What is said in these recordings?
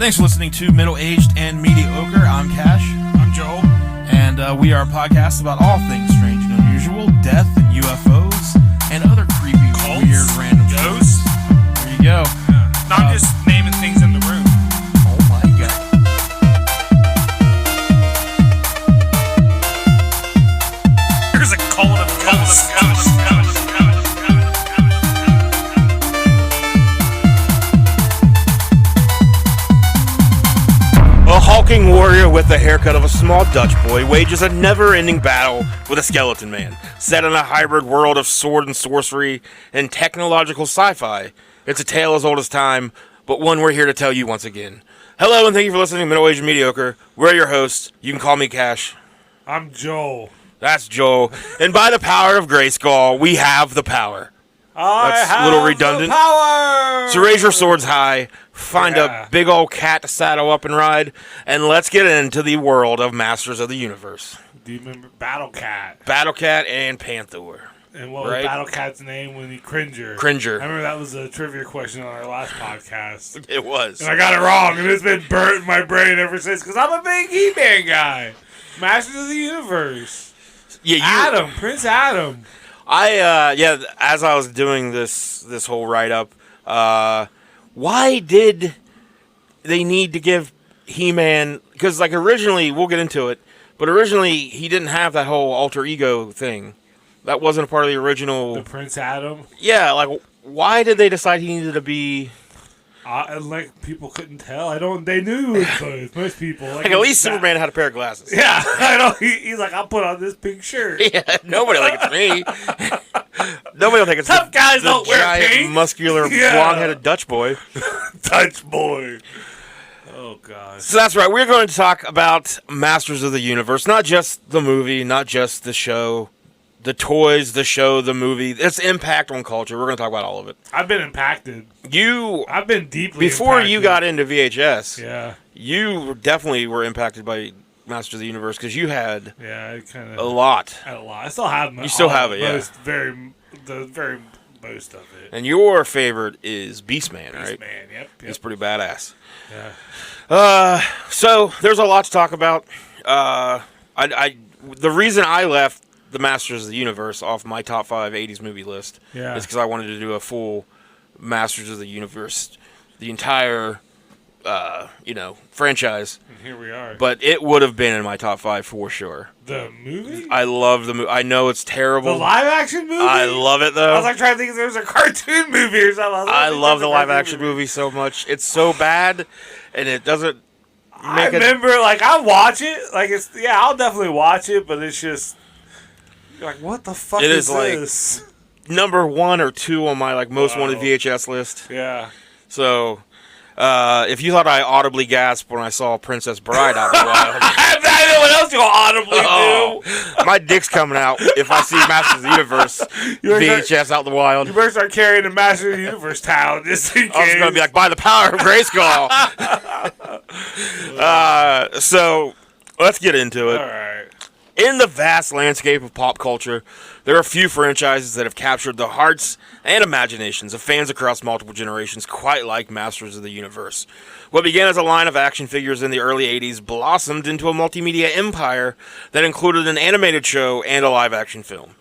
Thanks for listening to Middle-Aged and Mediocre. I'm Cash. I'm Joel. And we are a podcast about all things strange and unusual, death and UFOs, and other creepy, Cults, weird, random ghosts. There you go. Yeah. Not just naming things in the room. Oh my god. There's a cult of ghosts. A hulking warrior with the haircut of a small Dutch boy wages a never-ending battle with a skeleton man. Set in a hybrid world of sword and sorcery and technological sci-fi, it's a tale as old as time, but one we're here to tell you once again. Hello, and thank you for listening to Middle-Aged and Mediocre. We're your hosts. You can call me Cash. I'm Joel. That's Joel. And by the power of Grayskull, we have the power. That's a little redundant. The power! So raise your swords high, find a big old cat to saddle up and ride, and let's get into the world of Masters of the Universe. Do you remember Battle Cat? Battle Cat and Panther. And what was Battle Cat's name when he Cringer? Cringer. I remember that was a trivia question on our last podcast. It was. And I got it wrong, and it's been burnt in my brain ever since, because I'm a big He-Man guy. Masters of the Universe. Yeah, Prince Adam. As I was doing this whole write-up, why did they need to give He-Man, because like originally, we'll get into it, but originally he didn't have that whole alter ego thing. That wasn't a part of the original. The Prince Adam? Yeah, like why did they decide he needed to be... like people couldn't tell. They knew it was most people. Like at least Superman had a pair of glasses. Yeah, I know. He's like, I'll put on this pink shirt. Yeah, nobody will think it's me. Nobody will think it's tough guys the don't wear giant, pink. muscular, blonde-headed Dutch boy. Dutch boy. Oh, gosh. So that's right. We're going to talk about Masters of the Universe. Not just the movie, not just the show, the toys, the show, the movie. Its impact on culture. We're going to talk about all of it. I've been impacted. I've been deeply Before impacted. you got into VHS, yeah, you definitely were impacted by Masters of the Universe because you had a lot. I still have You still have it, yeah. The very most of it. And your favorite is Beastman, right? Beastman, yep. He's pretty badass. Yeah. So there's a lot to talk about. The reason I left the Masters of the Universe off my top 5 80s movie list is because I wanted to do a full Masters of the Universe, the entire, franchise. And here we are. But it would have been in my top 5 for sure. The movie? I love the movie. I know it's terrible. The live-action movie? I love it, though. I was like trying to think if there was a cartoon movie or something. I love the live-action movie so much. It's so bad, and it doesn't I remember, I watch it. I'll definitely watch it, but it's just... You're like, what the fuck is this? Number 1 or 2 on my most wanted VHS list. Yeah. So, if you thought I audibly gasped when I saw Princess Bride out in the wild, I know what else you'll audibly do. My dick's coming out if I see Masters of the Universe VHS out in the wild. You better start carrying the Masters of the Universe towel just in case. I was gonna be like, by the power of Grayskull. So let's get into it. All right. In the vast landscape of pop culture, there are a few franchises that have captured the hearts and imaginations of fans across multiple generations, quite like Masters of the Universe. What began as a line of action figures in the early 80s blossomed into a multimedia empire that included an animated show and a live-action film.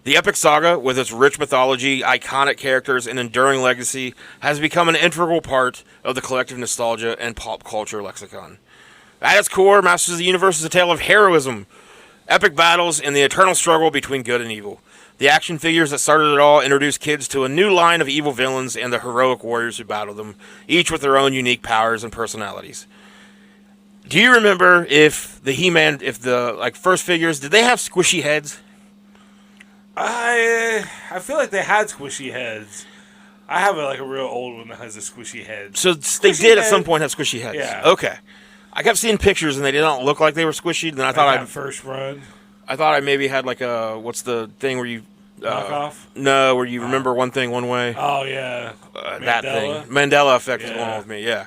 The epic saga, with its rich mythology, iconic characters, and enduring legacy, has become an integral part of the collective nostalgia and pop culture lexicon. At its core, Masters of the Universe is a tale of heroism, epic battles, and the eternal struggle between good and evil. The action figures that started it all introduced kids to a new line of evil villains and the heroic warriors who battle them, each with their own unique powers and personalities. Do you remember if the first figures, did they have squishy heads? I feel like they had squishy heads. I have a real old one that has a squishy head. So they did at some point have squishy heads? Yeah. Okay. I kept seeing pictures and they did not look like they were squishy. And then I thought first run. I thought I maybe had what's the thing where you knockoff? No, where you remember one thing one way. Oh yeah, that thing. Mandela effect is going on with me. Yeah.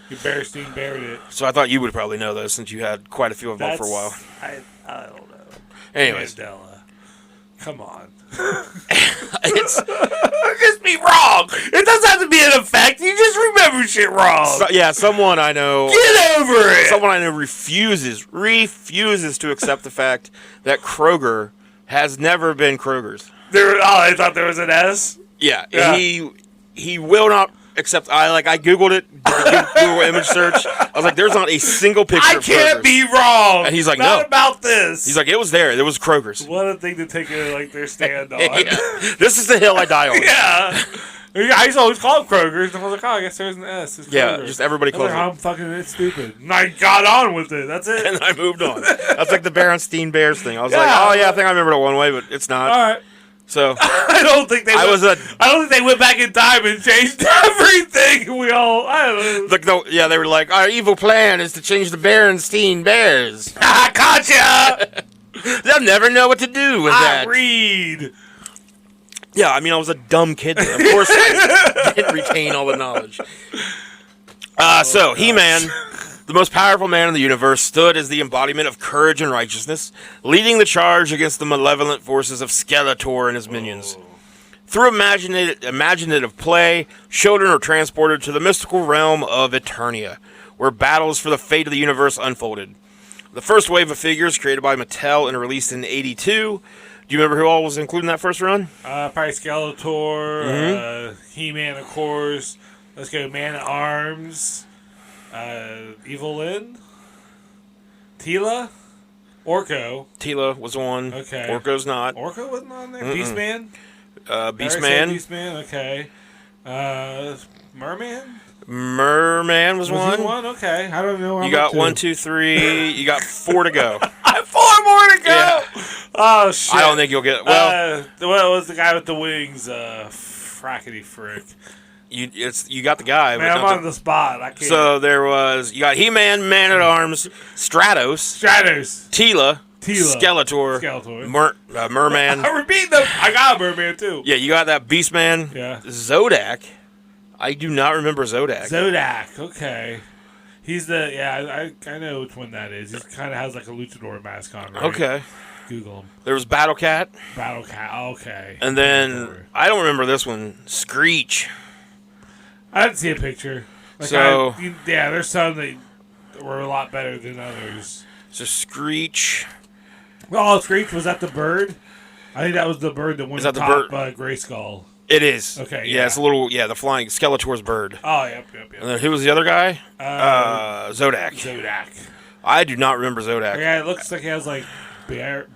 You Bearstein bared it. So I thought you would probably know those since you had quite a few of them for a while. I don't know. Anyways, Mandela. Come on. It's Just be wrong. It doesn't have to be an effect. You just remember shit wrong. someone I know. Get over it. Someone I know refuses to accept the fact that Kroger has never been Kroger's. I thought there was an S. Yeah. Yeah. He will not accept. I Googled it, Google image search. I was like, there's not a single picture I of can't Kroger's. be wrong. And he's like, not no. about this. He's like, it was there. It was Kroger's. What a thing to take their stand on. Yeah. This is the hill I die on. Yeah. I used to always call them Kroger's, and I was like, oh, I guess there's an S. It's Yeah, Kroger. just everybody calls like, it. I'm fucking stupid. And I got on with it. That's it. And I moved on. That's like the Berenstein Bears thing. I was Yeah. like, oh yeah, I think I remember it one way, but it's not. All right. So I don't think they went back in time and changed everything. We all, I don't know. they were like, our evil plan is to change the Berenstein Bears. I caught ya! They'll never know what to do with that. read. Yeah, I mean, I was a dumb kid. Of course, I didn't retain all the knowledge. So, He-Man, the most powerful man in the universe, stood as the embodiment of courage and righteousness, leading the charge against the malevolent forces of Skeletor and his minions. Through imaginative play, children are transported to the mystical realm of Eternia, where battles for the fate of the universe unfolded. The first wave of figures, created by Mattel and released in '82. Do you remember who all was included in that first run? Probably Skeletor, He-Man, of course. Let's go Man-at-Arms, Evil Lyn, Tila, Orko. Tila was one. Okay. Orko's not. Orko wasn't on there? Beastman? Beastman. Beastman, okay. Merman? Merman was Was one. he one? Okay. I don't know. You got 1, 2, 3. You got 4 to go. I have 4 more to go! Yeah. Oh, shit. I don't think you'll get. Well, what was the guy with the wings? Frackety frick. you got the guy. Man, I'm on the spot. I can't. So there was. You got He-Man, Man-at-Arms, Stratos, Tila, Skeletor. Merman. I repeat them. I got a Merman too. Yeah, you got that Beastman. Yeah. Zodak. I do not remember Zodak. Zodak. Okay. He's the I know which one that is. He kind of has like a luchador mask on, right? Okay. Google him. There was Battle Cat. Battle Cat. Okay. And then I don't remember this one. Screech. I didn't see a picture. There's some that were a lot better than others. So Screech. Oh, Screech, was that the bird? I think that was the bird that went to top Grayskull. It is. Okay, yeah. It's a little, the flying Skeletor's bird. Oh, yep. And then who was the other guy? Zodak. Zodak. I do not remember Zodak. Yeah, it looks like he has like bear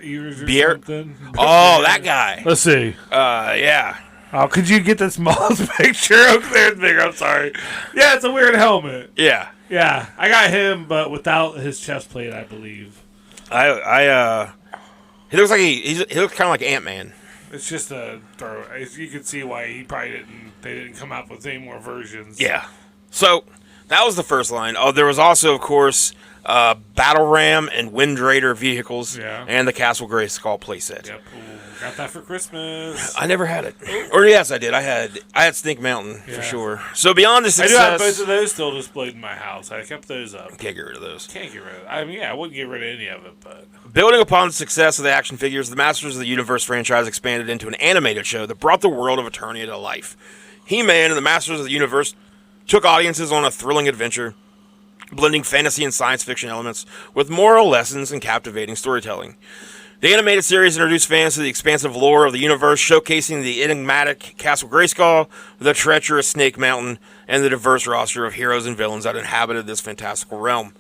ears or something. Oh, that guy. Let's see. Yeah. Oh, could you get the smallest picture? Oh, there's bigger. I'm sorry. Yeah, it's a weird helmet. Yeah. Yeah, I got him, but without his chest plate, I believe. He looks like he looks kind of like Ant-Man. It's just a throw. You can see why they didn't come up with any more versions. Yeah. So that was the first line. Oh, there was also, of course, Battle Ram and Wind Raider vehicles, and the Castle Grayskull playset. Yep. Ooh, got that for Christmas. I never had it. Or yes, I did. I had Snake Mountain for sure. So beyond the success, I do have both of those still displayed in my house. I kept those up. Can't get rid of those. Can't get rid of it. I mean, I wouldn't get rid of any of it, but building upon the success of the action figures, the Masters of the Universe franchise expanded into an animated show that brought the world of Eternia to life. He-Man and the Masters of the Universe took audiences on a thrilling adventure, blending fantasy and science fiction elements with moral lessons and captivating storytelling. The animated series introduced fans to the expansive lore of the universe, showcasing the enigmatic Castle Grayskull, the treacherous Snake Mountain, and the diverse roster of heroes and villains that inhabited this fantastical realm.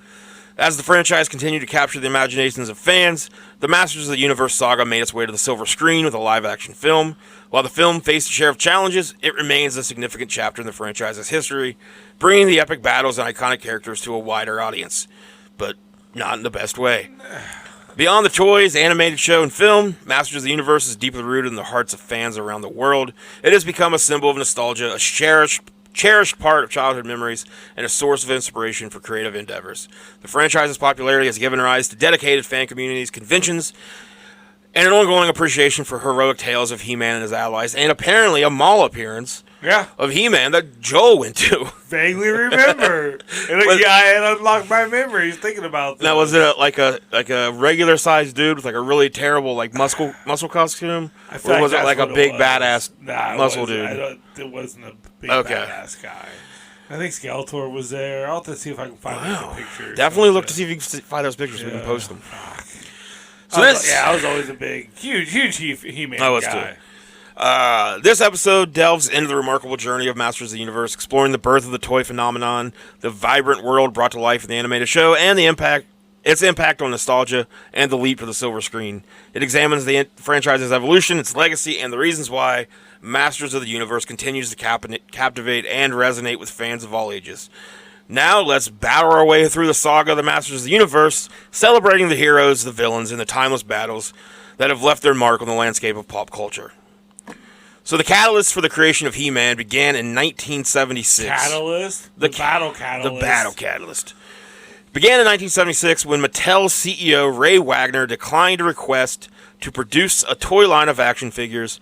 As the franchise continued to capture the imaginations of fans, the Masters of the Universe saga made its way to the silver screen with a live-action film. While the film faced a share of challenges, it remains a significant chapter in the franchise's history, bringing the epic battles and iconic characters to a wider audience, but not in the best way. Beyond the toys, animated show, and film, Masters of the Universe is deeply rooted in the hearts of fans around the world. It has become a symbol of nostalgia, a cherished part of childhood memories, and a source of inspiration for creative endeavors. The franchise's popularity has given rise to dedicated fan communities, conventions, and an ongoing appreciation for heroic tales of He-Man and his allies, and apparently a mall appearance of He-Man that Joel went to. Vaguely remember. It unlocked my memories thinking about this. Now, was it like a regular sized dude with like a really terrible like muscle costume, or was it like a big badass muscle dude? It wasn't a big badass guy. I think Skeletor was there. I'll have to see if I can find the pictures. Definitely look to see if you can find those pictures. We can post them. So I was always a huge He-Man guy. I was too. This episode delves into the remarkable journey of Masters of the Universe, exploring the birth of the toy phenomenon, the vibrant world brought to life in the animated show, and its impact on nostalgia and the leap to the silver screen. It examines the franchise's evolution, its legacy, and the reasons why Masters of the Universe continues to captivate and resonate with fans of all ages. Now, let's battle our way through the saga of the Masters of the Universe, celebrating the heroes, the villains, and the timeless battles that have left their mark on the landscape of pop culture. So the catalyst for the creation of He-Man began in 1976. Catalyst? The battle catalyst. The battle catalyst. Began in 1976 when Mattel's CEO Ray Wagner declined a request to produce a toy line of action figures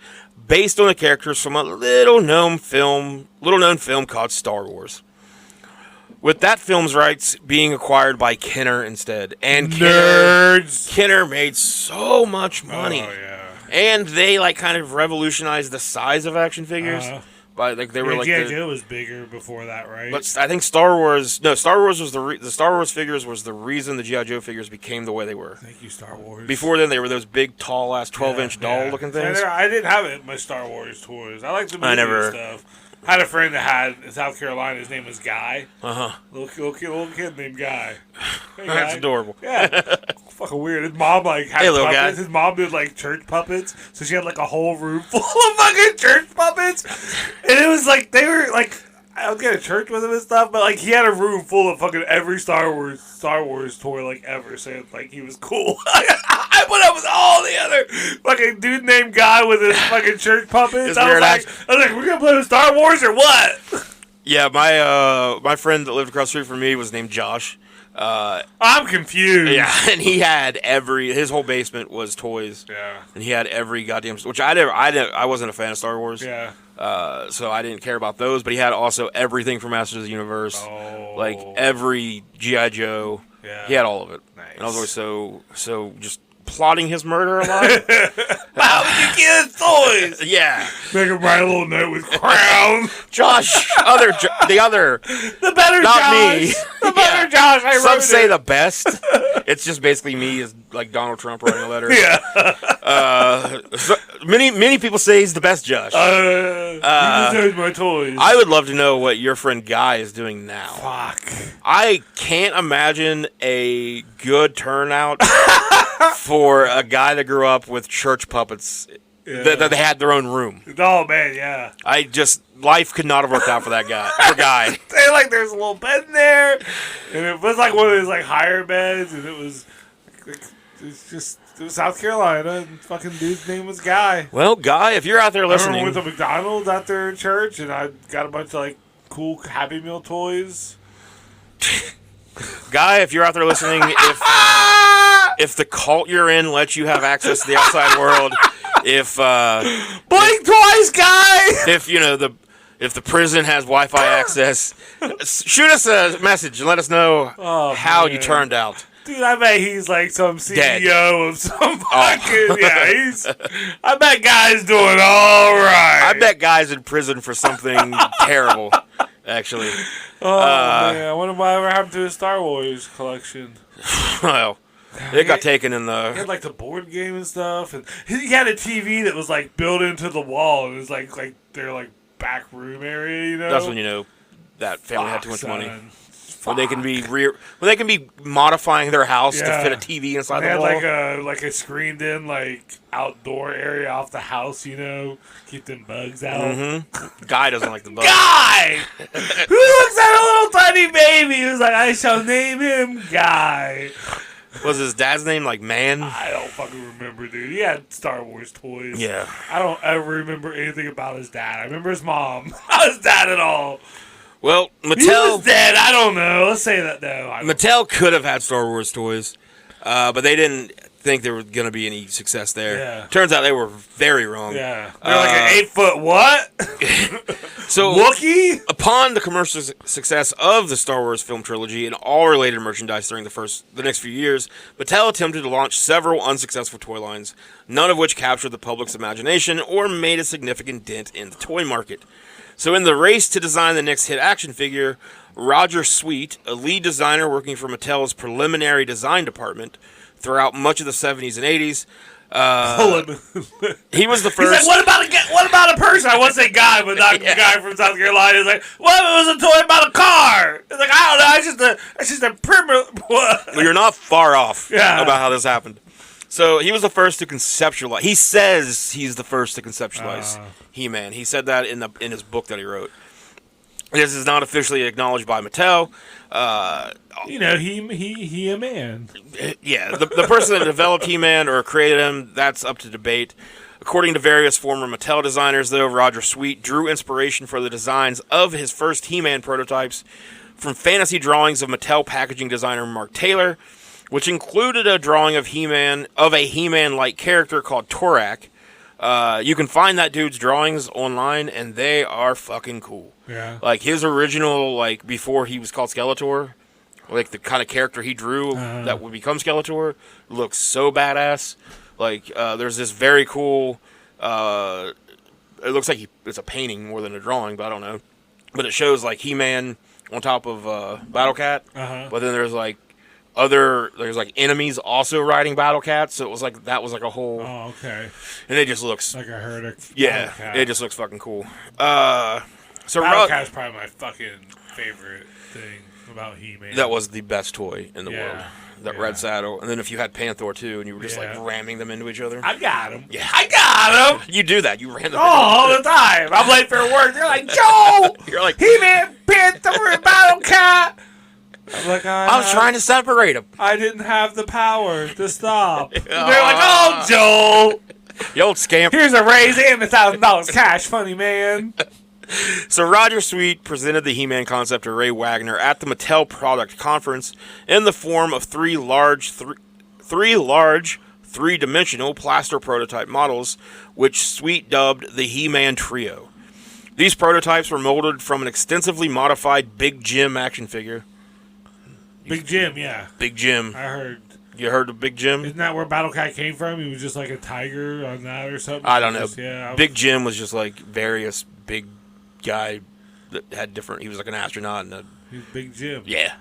based on the characters from a little-known film called Star Wars. With that film's rights being acquired by Kenner instead. And Kenner made so much money. Oh, yeah. And they kind of revolutionized the size of action figures. They were G.I. Joe was bigger before that, right? But I think Star Wars was the Star Wars figures was the reason the G.I. Joe figures became the way they were. Thank you, Star Wars. Before then, they were those big, tall-ass 12-inch doll-looking things. I didn't have my Star Wars toys. I like the movie stuff. I had a friend that had in South Carolina. His name was Guy. Little kid named Guy. Hey, That's Guy. adorable. Yeah. Fucking weird. His mom had little puppets. guy. His mom did church puppets, so she had a whole room full of fucking church puppets. And it was they were I was going to church with him and stuff, but he had a room full of fucking every Star Wars toy ever. So he was cool. I put up with all the other fucking dude named Guy with his fucking church puppets. I was like, we're gonna play with Star Wars or what? Yeah, my friend that lived across the street from me was named Josh. I'm confused. Yeah, and he had his whole basement was toys. Yeah, and he had every goddamn, which I wasn't a fan of Star Wars. Yeah. So I didn't care about those, but he had also everything from Masters of the Universe, every G.I. Joe. Yeah. He had all of it. Nice. And I was always so just plotting his murder a lot. How would you get his toys? Yeah. Make him write a little note with crown. Josh, the other. The better not Josh. Me. The better Josh. Some say the best. It's just basically me as Donald Trump writing a letter. Yeah. Many people say he's the best Josh. He deserves my toys. I would love to know what your friend Guy is doing now. Fuck. I can't imagine a good turnout for a guy that grew up with church puppets that they had their own room. Oh, man, yeah. Life could not have worked out for that guy. For Guy. There's a little bed in there, and it was one of those higher beds, and it was South Carolina, and fucking dude's name was Guy. Well, Guy, if you're out there listening, I remember went to McDonald's out there in church, and I got a bunch of cool Happy Meal toys. Guy, if you're out there listening, if the cult you're in lets you have access to the outside world, blink twice, Guy. If the prison has Wi-Fi access, shoot us a message and let us know how you turned out. Dude, I bet he's some CEO Dead. of some fucking I bet Guy's doing all right. I bet Guy's in prison for something terrible, actually. Oh man, I wonder whatever happened to his Star Wars collection. Well, it got taken in the. He had the board game and stuff, and he had a TV that was built into the wall. It was their back room area, That's when you know that family had too much money. When they can be modifying their house to fit a TV inside the wall. They had a screened in outdoor area off the house, keep them bugs out. Mm-hmm. Guy doesn't like the bugs. Guy! Who looks at a little tiny baby who's I shall name him Guy? Was his dad's name Man? I don't fucking remember, dude. He had Star Wars toys. Yeah. I don't ever remember anything about his dad. I remember his mom. Not his dad at all. Well, Mattel... He was dead. I don't know. Let's say that, though. Mattel could have had Star Wars toys, but they didn't think there was going to be any success there. Yeah. Turns out they were very wrong. Yeah. They're like an 8-foot what? So, Wookiee? upon the commercial success of the Star Wars film trilogy and all related merchandise during the next few years, Mattel attempted to launch several unsuccessful toy lines, none of which captured the public's imagination or made a significant dent in the toy market. So in the race to design the next hit action figure, Roger Sweet, a lead designer working for Mattel's preliminary design department throughout much of the 70s and 80s, he was the first. He's like, what about a person? I want to say guy, but not the guy from South Carolina. He's like, what if it was a toy about a car? It's like, I don't know. It's just a primitive. Well, you're not far off Yeah. about how this happened. So he was the first to conceptualize. He says he's the first to conceptualize He-Man. He said that in his book that he wrote. This is not officially acknowledged by Mattel. He a man. Yeah, the person that developed He-Man or created him, that's up to debate. According to various former Mattel designers, though, Roger Sweet drew inspiration for the designs of his first He-Man prototypes from fantasy drawings of Mattel packaging designer Mark Taylor, which included a drawing of a He-Man-like character called Torak. You can find that dude's drawings online, and they are fucking cool. Yeah. Like, his original, like, before he was called Skeletor, like, the kind of character he drew that would become Skeletor, looks so badass. Like, there's this very cool, it looks like it's a painting more than a drawing, but I don't know. But it shows, like, He-Man on top of Battle Cat, but then there's, like, enemies also riding Battle Cats, so it was like that was like a whole. Oh, okay. And it just looks like a herd of yeah, Battle Cat. it just looks fucking cool. So Battle Cat's probably my fucking favorite thing about He-Man. That was the best toy in the world. That red saddle, and then if you had Panther too, and you were just like ramming them into each other. I got him. Yeah, I got him. You do that. You ran them all the time. I'm late for work. They're like, Joe. You're like He-Man, Panther, and Battle Cat. I'm like, I was trying to separate them. I didn't have the power to stop. They're like, oh, Joel. You old scamp. Here's a raise and $1,000 cash, funny man. So Roger Sweet presented the He-Man concept to Ray Wagner at the Mattel Product Conference in the form of three large three-dimensional plaster prototype models, which Sweet dubbed the He-Man Trio. These prototypes were molded from an extensively modified Big Jim action figure. Big Jim, yeah. Big Jim. I heard. You heard of Big Jim? Isn't that where Battle Cat came from? He was just like a tiger on that or something? I don't know. Just, Big Jim was just like various big guy that had different. He was like an astronaut and he's Big Jim. Yeah.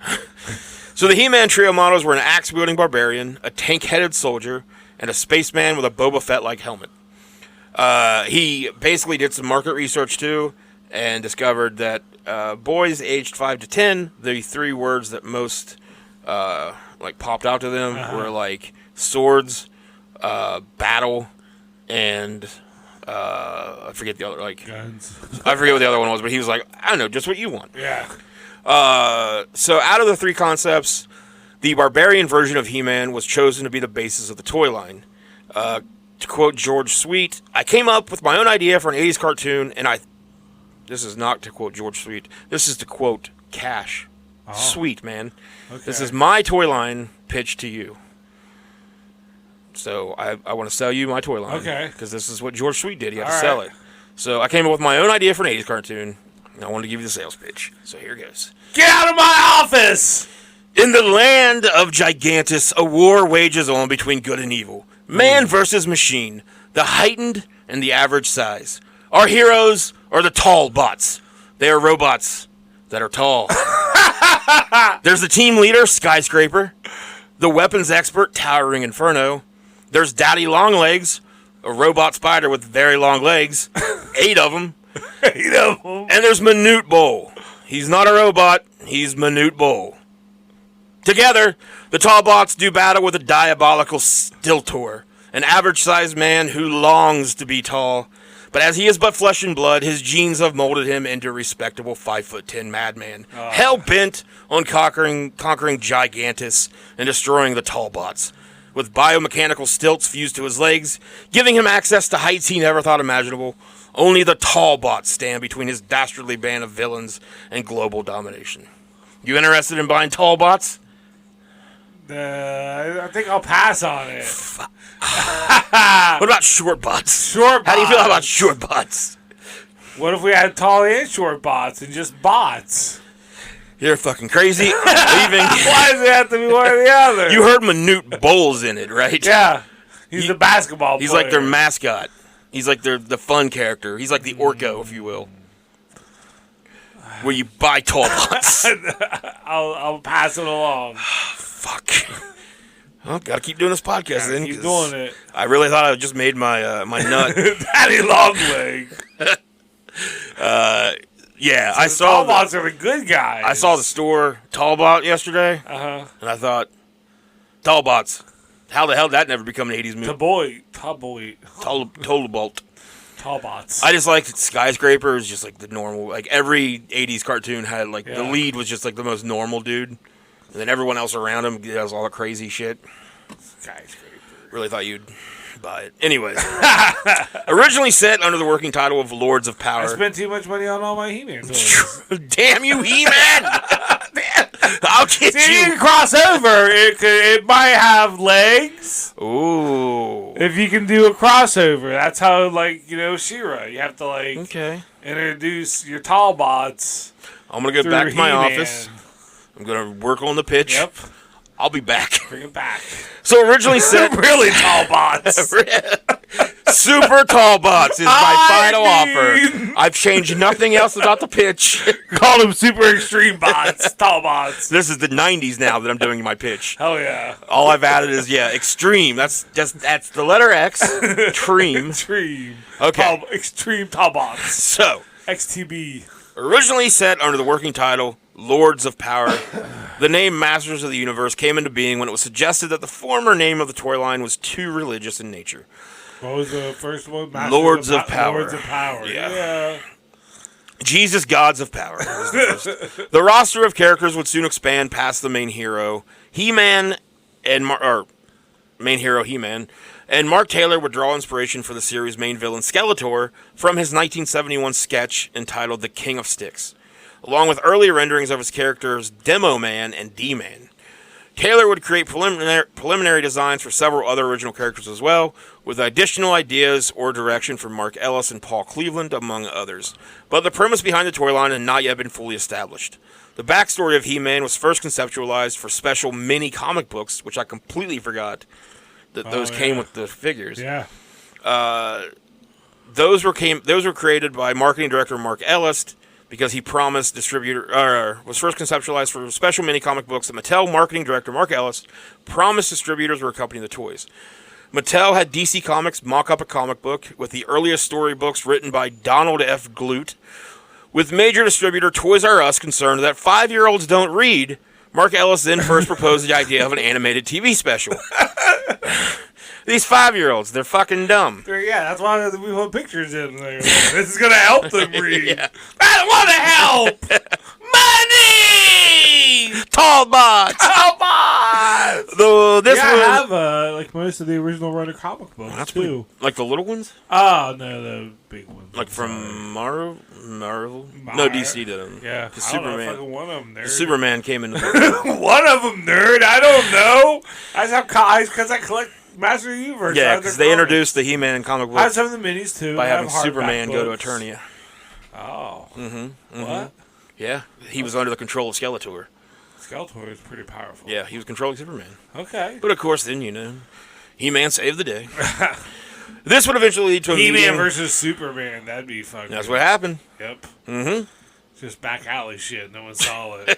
So the He-Man trio models were an axe-wielding barbarian, a tank-headed soldier, and a spaceman with a Boba Fett-like helmet. He basically did some market research too, and discovered that boys aged 5 to 10, the three words that most like popped out to them were like swords, battle, and I forget the other, like guns. I forget what the other one was, but he was like, I don't know, just what you want. Yeah. So out of the three concepts, the barbarian version of He-Man was chosen to be the basis of the toy line. To quote George Sweet, I came up with my own idea for an 80s cartoon, and this is not to quote George Sweet, this is to quote Cash. Oh. Sweet, man. Okay. This is my toy line pitched to you. So I want to sell you my toy line. Okay. Because this is what George Sweet did. He had to sell it. So I came up with my own idea for an 80s cartoon, and I wanted to give you the sales pitch. So here goes. Get out of my office! In the land of Gigantus, a war wages on between good and evil. Man versus machine, the heightened and the average size. Our heroes are the tall bots. They are robots that are tall. There's the team leader, Skyscraper. The weapons expert, Towering Inferno. There's Daddy Longlegs, a robot spider with very long legs. 8 of them. 8 of them. And there's Minute Bowl. He's not a robot. He's Minute Bowl. Together, the tall bots do battle with a diabolical Stiltor, an average-sized man who longs to be tall. But as he is but flesh and blood, his genes have molded him into a respectable 5'10" madman, hell-bent on conquering Gigantus and destroying the tall bots, with biomechanical stilts fused to his legs, giving him access to heights he never thought imaginable. Only the tall bots stand between his dastardly band of villains and global domination. You interested in buying tall bots? I think I'll pass on it. What about short butts? Short bots. How do you feel about short butts? What if we had tall and short bots and just bots? You're fucking crazy. I'm leaving. Why does it have to be one or the other? You heard Manute Bowles in it, right? Yeah. He's the basketball player. He's like their mascot. He's like the fun character. He's like the Orko, if you will. Where you buy tall bots. I'll pass it along. Fuck. Well, gotta keep doing this podcast then. Keep doing it. I really thought I just made my my nut. Daddy Longleg. Yeah, So I the saw tall bots are the good guys. I saw the store Tallbot yesterday, Uh-huh. and I thought, Tallbots, how the hell did that never become an 80s movie? Tollbolt. Tall bots. I just like Skyscraper is just like the normal, like every 80s cartoon had like the lead was just like the most normal dude, and then everyone else around him does all the crazy shit. Skyscraper. Really thought you'd buy it. Anyways, originally set under the working title of Lords of Power. I spent too much money on all my He-Man toys. Damn you, He-Man! I'll get See, you you. can cross over. It might have legs. Ooh. If you can do a crossover. That's how, like, She-Ra. You have to, like, Okay. introduce your tall bots. I'm gonna go through back to my He-Man. office. I'm gonna work on the pitch. Yep. I'll be back. Bring it back. So originally set Really tall bots. Super Tall Bots is my final mean- offer. I've changed nothing else about the pitch. Call them super extreme bots. Tall bots. This is the 90s now that I'm doing my pitch. Hell yeah. All I've added is extreme. That's the letter X. Treem. Extreme. Okay. Extreme tall bots. So XTB. originally set under the working title Lords of Power, the name Masters of the Universe came into being when it was suggested that the former name of the toy line was too religious in nature. What was the first one? Masters Lords of Power. Lords of Power. Yeah. Jesus Gods of Power. Was the first. The roster of characters would soon expand past the main hero, He-Man, main hero He-Man, and Mark Taylor would draw inspiration for the series' main villain Skeletor from his 1971 sketch entitled The King of Sticks, along with early renderings of his characters Demo Man and D-Man. Taylor would create preliminary designs for several other original characters as well, with additional ideas or direction from Mark Ellis and Paul Cleveland, among others. But the premise behind the toy line had not yet been fully established. The backstory of He-Man was first conceptualized for special mini comic books, which I completely forgot that those came with the figures. Yeah. Those were created by marketing director Mark Ellis, because he promised was first conceptualized for special mini comic books that Mattel marketing director Mark Ellis promised distributors would accompany the toys. Mattel had DC Comics mock up a comic book with the earliest storybooks written by Donald F. Glute. With major distributor Toys R Us concerned that 5-year-olds don't read, Mark Ellis then first proposed the idea of an animated TV special. These 5-year-olds, they're fucking dumb. Yeah, that's why we put pictures in there. This is going to help them read. Yeah. I want to help. Money! Tall bots! Tall bots! I have like most of the original Runner comic books, that's too. pretty, like the little ones? Oh, no, the big ones. Like from Marvel? No, DC did them. Yeah, The I don't know, Superman. fucking one of them, nerd. The Superman came in. One of them, nerd. I don't know. That's how, because I collect Master of the Universe. Yeah, because they introduced the He-Man comic book I have some of the minis, too. by I having have hardback Superman go to books. Eternia. Oh. Mm-hmm. What? Yeah, he was under the control of Skeletor. Skeletor is pretty powerful. Yeah, he was controlling Superman. Okay. But of course, then, He-Man saved the day. This would eventually lead to a He-Man meeting. versus Superman. That'd be fucking. That's what happened. Yep. Mm-hmm. Just back alley shit. No one saw it.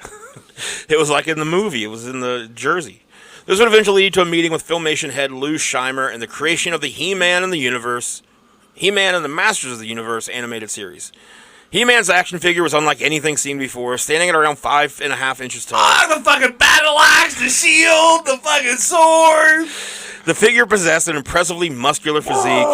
It was like in the movie. It was in the Jersey. This would eventually lead to a meeting with Filmation head Lou Scheimer and the creation of the He-Man and the Masters of the Universe animated series. He-Man's action figure was unlike anything seen before, standing at around 5.5 inches tall. The fucking battle axe, the shield, the fucking sword. The figure possessed an impressively muscular physique,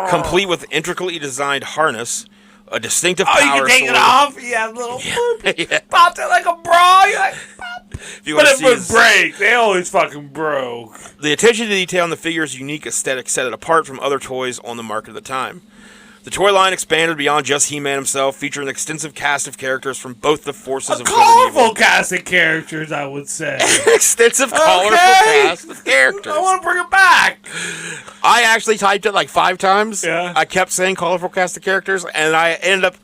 complete with intricately designed harness, a distinctive power You can take sword. it off. You have little Yeah. popped it like a bra. You're like, pop. If you But wanna it see would his- break. They always fucking broke. The attention to detail in the figure's unique aesthetic set it apart from other toys on the market at the time. The The toy line expanded beyond just He-Man himself, featuring an extensive cast of characters from both the forces A of good and colorful evil. cast of characters, I would say. Extensive, colorful cast of characters. I want to bring it back. I actually typed it like 5 times. Yeah. I kept saying colorful cast of characters, and I ended up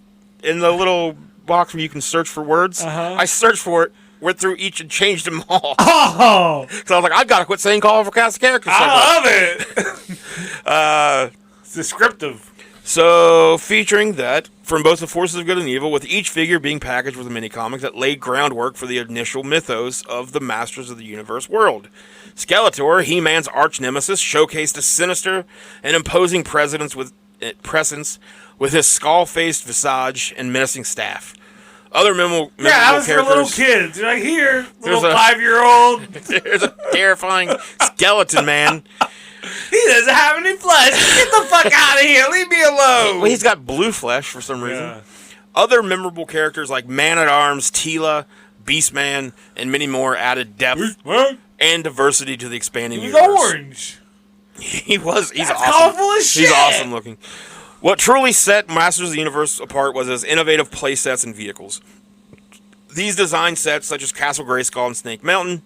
in the little box where you can search for words. Uh-huh. I searched for it, went through each and changed them all. Oh, So I was like, I've got to quit saying colorful cast of characters. I love it. It's descriptive. So, featuring that from both the forces of good and evil, with each figure being packaged with a mini-comic that laid groundwork for the initial mythos of the Masters of the Universe world. Skeletor, He-Man's arch-nemesis, showcased a sinister and imposing presence with his skull-faced visage and menacing staff. Other memorable That was for little characters. kids. You're like, here, little There's a- 5-year-old. There's a terrifying skeleton man. He doesn't have any flesh. Get the fuck out of here. Leave me alone. Well, he's got blue flesh for some reason. Other memorable characters like Man-at-Arms, Tila, Beastman, and many more added depth What? and diversity to the expanding He's universe. orange. He's That's awesome. colorful as shit. He's awesome looking. What truly set Masters of the Universe apart was his innovative play sets and vehicles. These design sets, such as Castle Grayskull and Snake Mountain,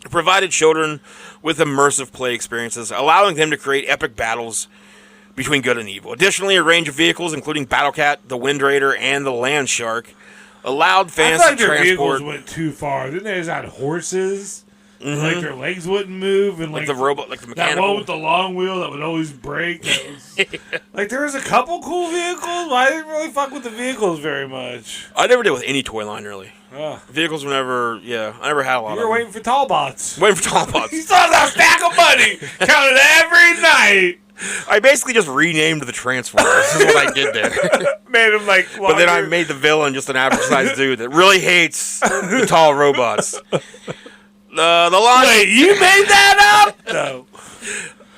provided children with immersive play experiences, allowing them to create epic battles between good and evil. Additionally, a range of vehicles, including Battle Cat, the Wind Raider, and the Land Shark, allowed I fans thought to their transport vehicles went too far. Didn't they just had horses? Like their legs wouldn't move, and like like the robot, like the that mechanical. one with the long wheel that would always break. That was, like there was a couple cool vehicles, but I didn't really fuck with the vehicles very much. I never did with any toy line really. Ugh. Vehicles were never, I never had a lot You of were them. waiting for tall bots. Waiting for tall bots. You saw that stack of money counted every night. I basically just renamed the Transformers. This is what I did there. Made him like. But then I made the villain just an average sized dude that really hates the tall robots. The launch. Wait, you made that up? No.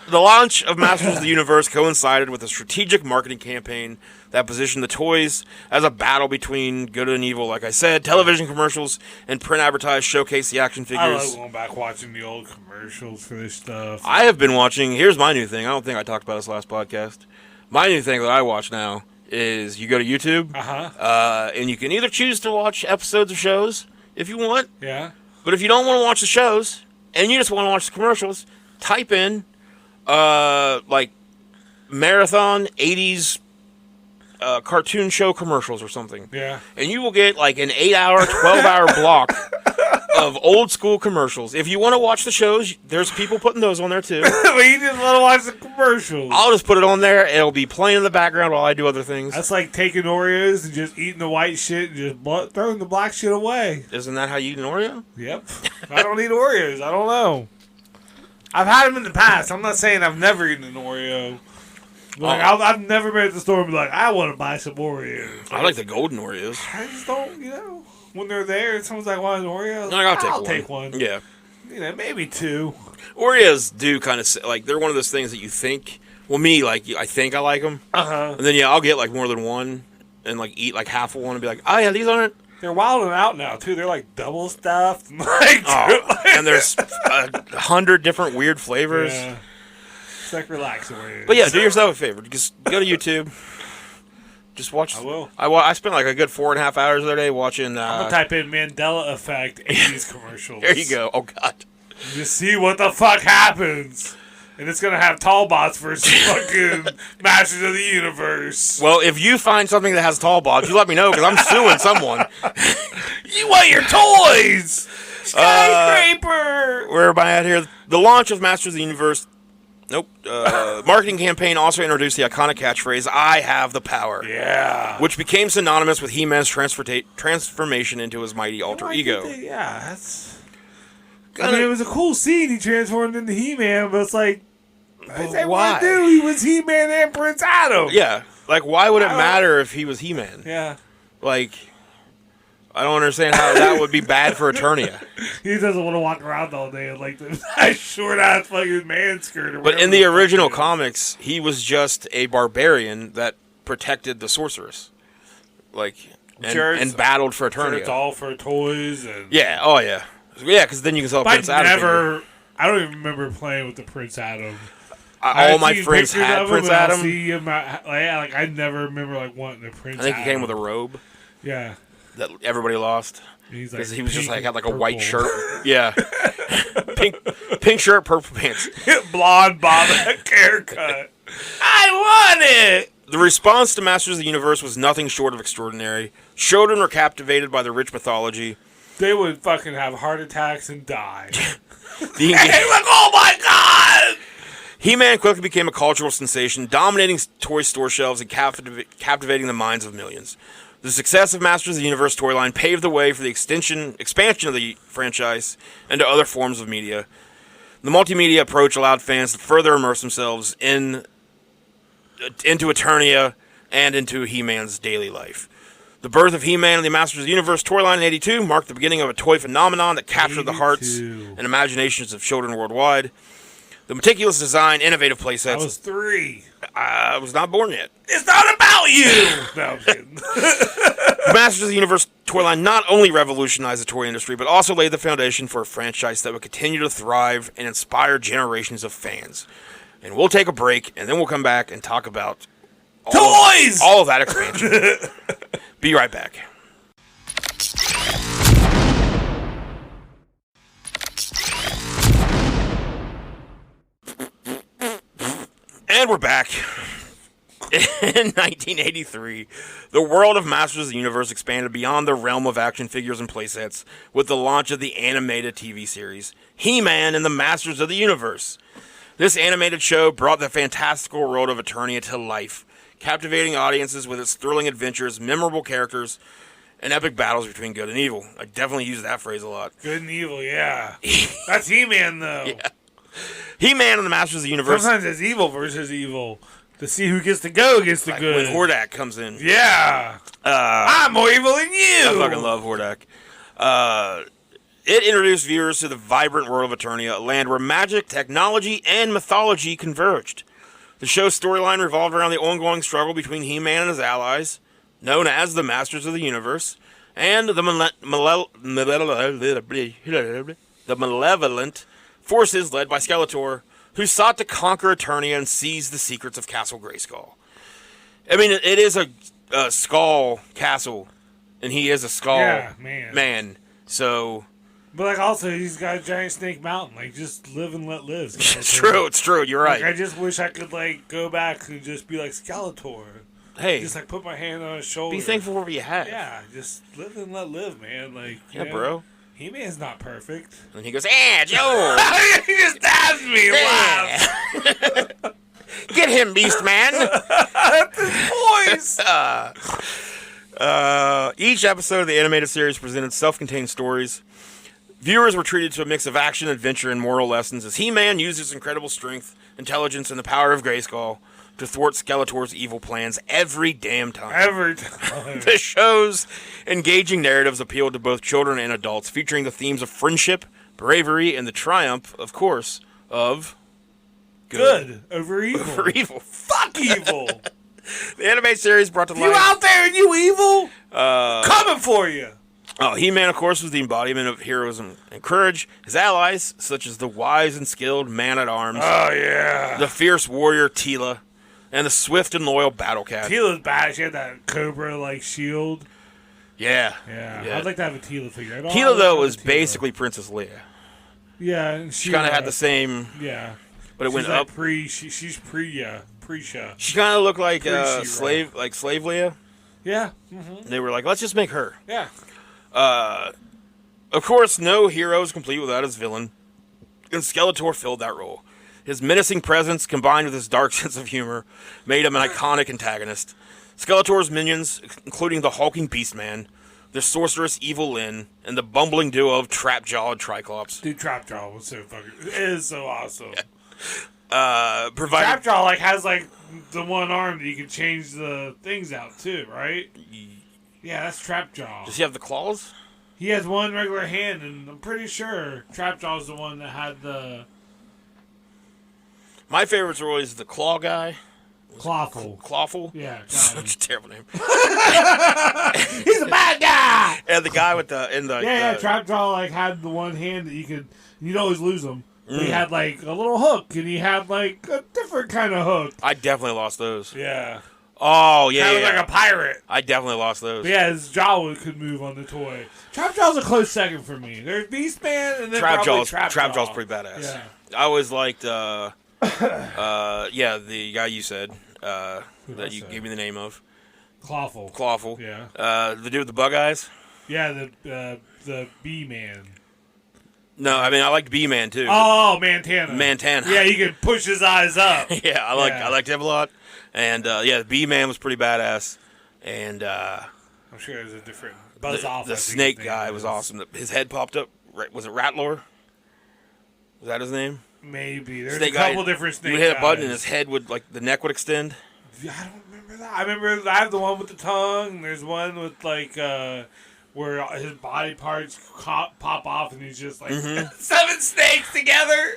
The launch of Masters of the Universe coincided with a strategic marketing campaign that positioned the toys as a battle between good and evil. Like I said, television commercials and print advertised showcase the action I figures. like going back watching the old commercials for this stuff. I have been watching. Here's my new thing. I don't think I talked about this last podcast. My new thing that I watch now is you go to YouTube, and you can either choose to watch episodes of shows if you want, Yeah. but if you don't want to watch the shows and you just want to watch the commercials, type in like marathon 80s cartoon show commercials or something. Yeah. And you will get like an 8-hour, 12-hour block of old school commercials. If you want to watch the shows, there's people putting those on there too. But you just want to watch the commercials. I'll just put it on there. It'll be playing in the background while I do other things. That's like taking Oreos and just eating the white shit and just throwing the black shit away. Isn't that how you eat an Oreo? Yep. I don't eat Oreos. I don't know. I've had them in the past. I'm not saying I've never eaten an Oreo. Like, I've never been at the store and be like, I want to buy some Oreos. I like the golden Oreos. I just don't, when they're there and someone's like, want an Oreo? I'll take one. Yeah. Maybe 2. Oreos do kind of, like, they're one of those things that you think, well, me, like, I think I like them. Uh-huh. And then, I'll get, like, more than one and, like, eat, like, half of one and be like, oh, yeah, these aren't. They're wilding out now, too. They're, like, double stuffed. And there's 100 different weird flavors. Yeah. It's like relax Oreos. But, yeah, do yourself a favor. Just go to YouTube. Just watch. I will. I spent, like, a good 4.5 hours the other day watching. I'm going to type in Mandela Effect 80s commercials. There you go. Oh, God. Just see what the fuck happens. And it's going to have tall bots versus fucking Masters of the Universe. Well, if you find something that has tall bots, you let me know because I'm suing someone. You want your toys! Skyscraper! Where am I at here? The launch of Masters of the Universe. Nope. Marketing campaign also introduced the iconic catchphrase, I have the power. Yeah. Which became synonymous with He-Man's transformation into his mighty alter ego. Yeah, that's... I mean, it was a cool scene. He transformed into He-Man, but it's like... Why? He was He-Man and Prince Adam. Yeah. Like, why would it matter if he was He-Man? Yeah. Like, I don't understand how that would be bad for Eternia. He doesn't want to walk around all day in, like, the short-ass fucking man skirt. Or But in the original comics, he was just a barbarian that protected the sorceress. Like, and battled for Eternia. It's all for toys and... Yeah, oh yeah. Yeah, because then you can sell Prince Adam. I don't even remember playing with the Prince Adam. all my friends had Prince Adam. See him I never remember like wanting a Prince. I think Adam. he came with a robe. Yeah. That everybody lost. Because he was just like had like a white purple. shirt. Yeah. pink shirt, purple pants. Blonde bob haircut. I want it. The response to Masters of the Universe was nothing short of extraordinary. Children were captivated by the rich mythology. They would fucking have heart attacks and die. Oh my god! He-Man quickly became a cultural sensation, dominating toy store shelves and captivating the minds of millions. The success of Masters of the Universe storyline paved the way for the expansion of the franchise into other forms of media. The multimedia approach allowed fans to further immerse themselves into Eternia and into He-Man's daily life. The birth of He-Man and the Masters of the Universe storyline in 82 marked the beginning of a toy phenomenon that captured the hearts and imaginations of children worldwide. The meticulous design, innovative playsets. I was 3. I was not born yet. It's not about you! No, I'm kidding. The Masters of the Universe toyline not only revolutionized the toy industry, but also laid the foundation for a franchise that would continue to thrive and inspire generations of fans. And we'll take a break, and then we'll come back and talk about toys! All of that expansion. Be right back. And we're back. In 1983, the world of Masters of the Universe expanded beyond the realm of action figures and playsets with the launch of the animated TV series, He-Man and the Masters of the Universe. This animated show brought the fantastical world of Eternia to life, captivating audiences with its thrilling adventures, memorable characters, and epic battles between good and evil. I definitely use that phrase a lot. Good and evil, yeah. That's He-Man, though. Yeah. He-Man and the Masters of the Universe. Sometimes it's evil versus evil. To see who gets to go against the good. When Hordak comes in. Yeah. I'm more evil than you. I fucking love Hordak. It introduced viewers to the vibrant world of Eternia, a land where magic, technology, and mythology converged. The show's storyline revolved around the ongoing struggle between He-Man and his allies, known as the Masters of the Universe, and the malevolent forces led by Skeletor, who sought to conquer Eternia and seize the secrets of Castle Grayskull. I mean, it is a skull castle, and he is a skull man. So, but like also, he's got a giant snake mountain. Like, just live and let live. It's true. It's true. You're right. Like, I just wish I could like go back and just be like Skeletor. Hey, just like put my hand on his shoulder. Be thankful for what you have. Yeah, just live and let live, man. Like, yeah, bro. He-Man's not perfect. And he goes, Joe! He just dabs me and laughs. Get him, Beast Man! That's his voice! Each episode of the animated series presented self-contained stories. Viewers were treated to a mix of action, adventure, and moral lessons as He-Man used his incredible strength, intelligence, and the power of Grayskull to thwart Skeletor's evil plans every damn time. Every time. The show's engaging narratives appealed to both children and adults, featuring the themes of friendship, bravery, and the triumph, of course, of good over evil. Over evil. Fuck evil. The anime series brought to life. You out there and you evil? Coming for you. Oh, He-Man, of course, was the embodiment of heroism and courage. His allies, such as the wise and skilled man-at-arms. Oh, yeah. The fierce warrior Teela. And the swift and loyal Battle Cat. Teela's bad. She had that Cobra-like shield. Yeah. I'd like to have a Teela figure. Teela, though, was basically Princess Leia. Yeah. And she kind of had the same... Yeah. But it went like up. She's pre-Sha. She kind of looked like slave Leia. Yeah. Mm-hmm. And they were like, let's just make her. Yeah. Of course, no hero is complete without his villain. And Skeletor filled that role. His menacing presence, combined with his dark sense of humor, made him an iconic antagonist. Skeletor's minions, including the hulking Beastman, the sorceress Evil Lyn, and the bumbling duo of Trapjaw and Triclops. Dude, Trapjaw was so fucking... It is so awesome. Trapjaw, like, has, like, the one arm that you can change the things out, too, right? Yeah, that's Trapjaw. Does he have the claws? He has one regular hand, and I'm pretty sure Trapjaw's the one that had the... My favorites were always the Claw guy. Clawful. Clawful? Yeah. Such a terrible name. He's a bad guy! And the guy with the... Yeah, Trapjaw, like, had the one hand that you'd always lose him. He had like a little hook, and he had like a different kind of hook. I definitely lost those. Yeah. Oh, yeah, Kind of yeah. like a pirate. I definitely lost those. But yeah, his jaw could move on the toy. Trapjaw's a close second for me. There's Beastman and then probably Trapjaw. Trapjaw's pretty badass. Yeah. I always liked, the guy you said, that you gave me the name of. Clawful. Clawful. Yeah. The dude with the bug eyes? Yeah, the Bee-Man. No, I mean, I liked B-Man, too. Oh, Montana. Montana. Yeah, he could push his eyes up. Yeah, I liked him a lot. And, the B-Man was pretty badass. And, I'm sure there's a different Buzz off. The snake guy was awesome. His head popped up. Was it Rattler? Was that his name? Maybe. There's snake a couple guy, different snake You would hit guys. a button and his head would, like, the neck would extend. Yeah, I don't remember that. I remember I have the one with the tongue. There's one with, like, where his body parts pop off and he's just like 7 snakes together.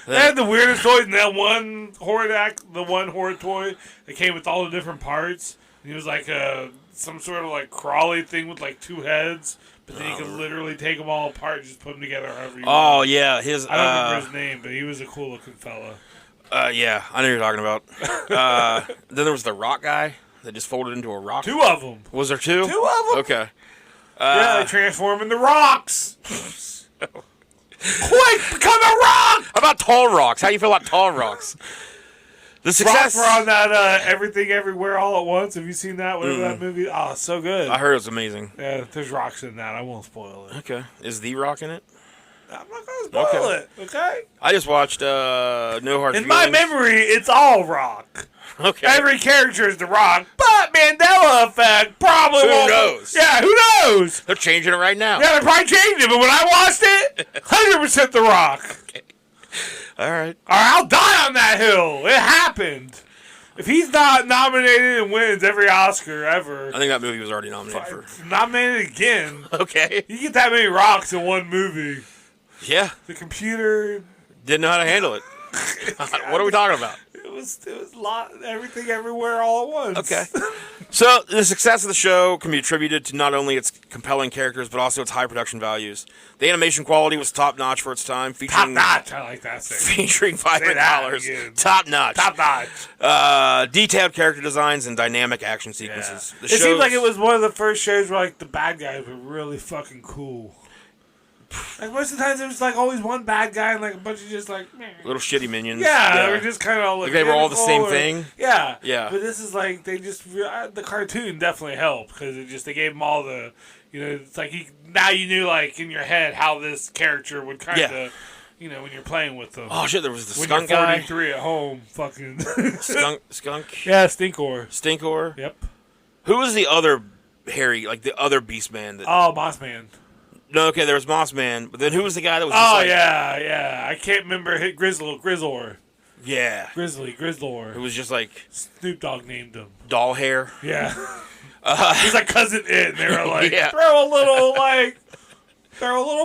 They had the weirdest toys. And that one horror toy that came with all the different parts. And he was like some sort of like crawly thing with like 2 heads. But then you could literally take them all apart and just put them together however you want. Yeah. I don't remember his name, but he was a cool looking fella. Yeah, I know what you're talking about. Then there was the rock guy that just folded into a rock. 2 of them. Was there 2? 2 of them. Okay. Yeah, they transform into rocks. Quick, become a rock! How about tall rocks? How do you feel about tall rocks? The success. Rocks were on that Everything Everywhere All at Once. Have you seen that? Whatever that movie. Oh, it's so good. I heard it was amazing. Yeah, there's rocks in that. I won't spoil it. Okay. Is The Rock in it? I'm not gonna spoil it. Okay. I just watched No Hard In Feelings. my memory, it's all rock. Okay. Every character is the Rock, but Mandela Effect probably Who won't. knows? Yeah, who knows? They're changing it right now. Yeah, they probably changed it, but when I watched it, 100% the Rock. Okay. All right. Or I'll die on that hill. It happened. If he's not nominated and wins every Oscar ever, I think that movie was already nominated for. nominated again. Okay. You get that many rocks in one movie. Yeah. The computer. Didn't know how to handle it. What are we talking about? It was a lot. Everything, everywhere, all at once. Okay. So the success of the show can be attributed to not only its compelling characters, but also its high production values. The animation quality was top notch for its time, Top featuring notch. I like that thing. featuring vibrant that colors. again. Top notch. Top notch. Detailed character designs and dynamic action sequences. Yeah. The It shows, seemed like it was one of the first shows where like the bad guys were really fucking cool. Like most of the times, it was like always one bad guy and like a bunch of just like little shitty minions. Yeah, they were just kind of like they were all the same or, thing. Yeah, Yeah. But this is like they just the cartoon definitely helped because it just they gave them all the it's like now you knew like in your head how this character would kind of when you're playing with them. Oh shit! There was the when skunk you're guy. 43 at home, fucking Skunk. Yeah, Stinkor. Stinkor. Yep. Who was the other hairy, like the other beast man? Oh, Moss Man. No, okay, there was Moss Man, but then who was the guy that was? Oh just like, yeah. I can't remember. Grizzlor. Yeah. Grizzlor. It was just like Snoop Dogg named him. doll hair. Yeah. He's like Cousin It, and they were like, Yeah. throw a little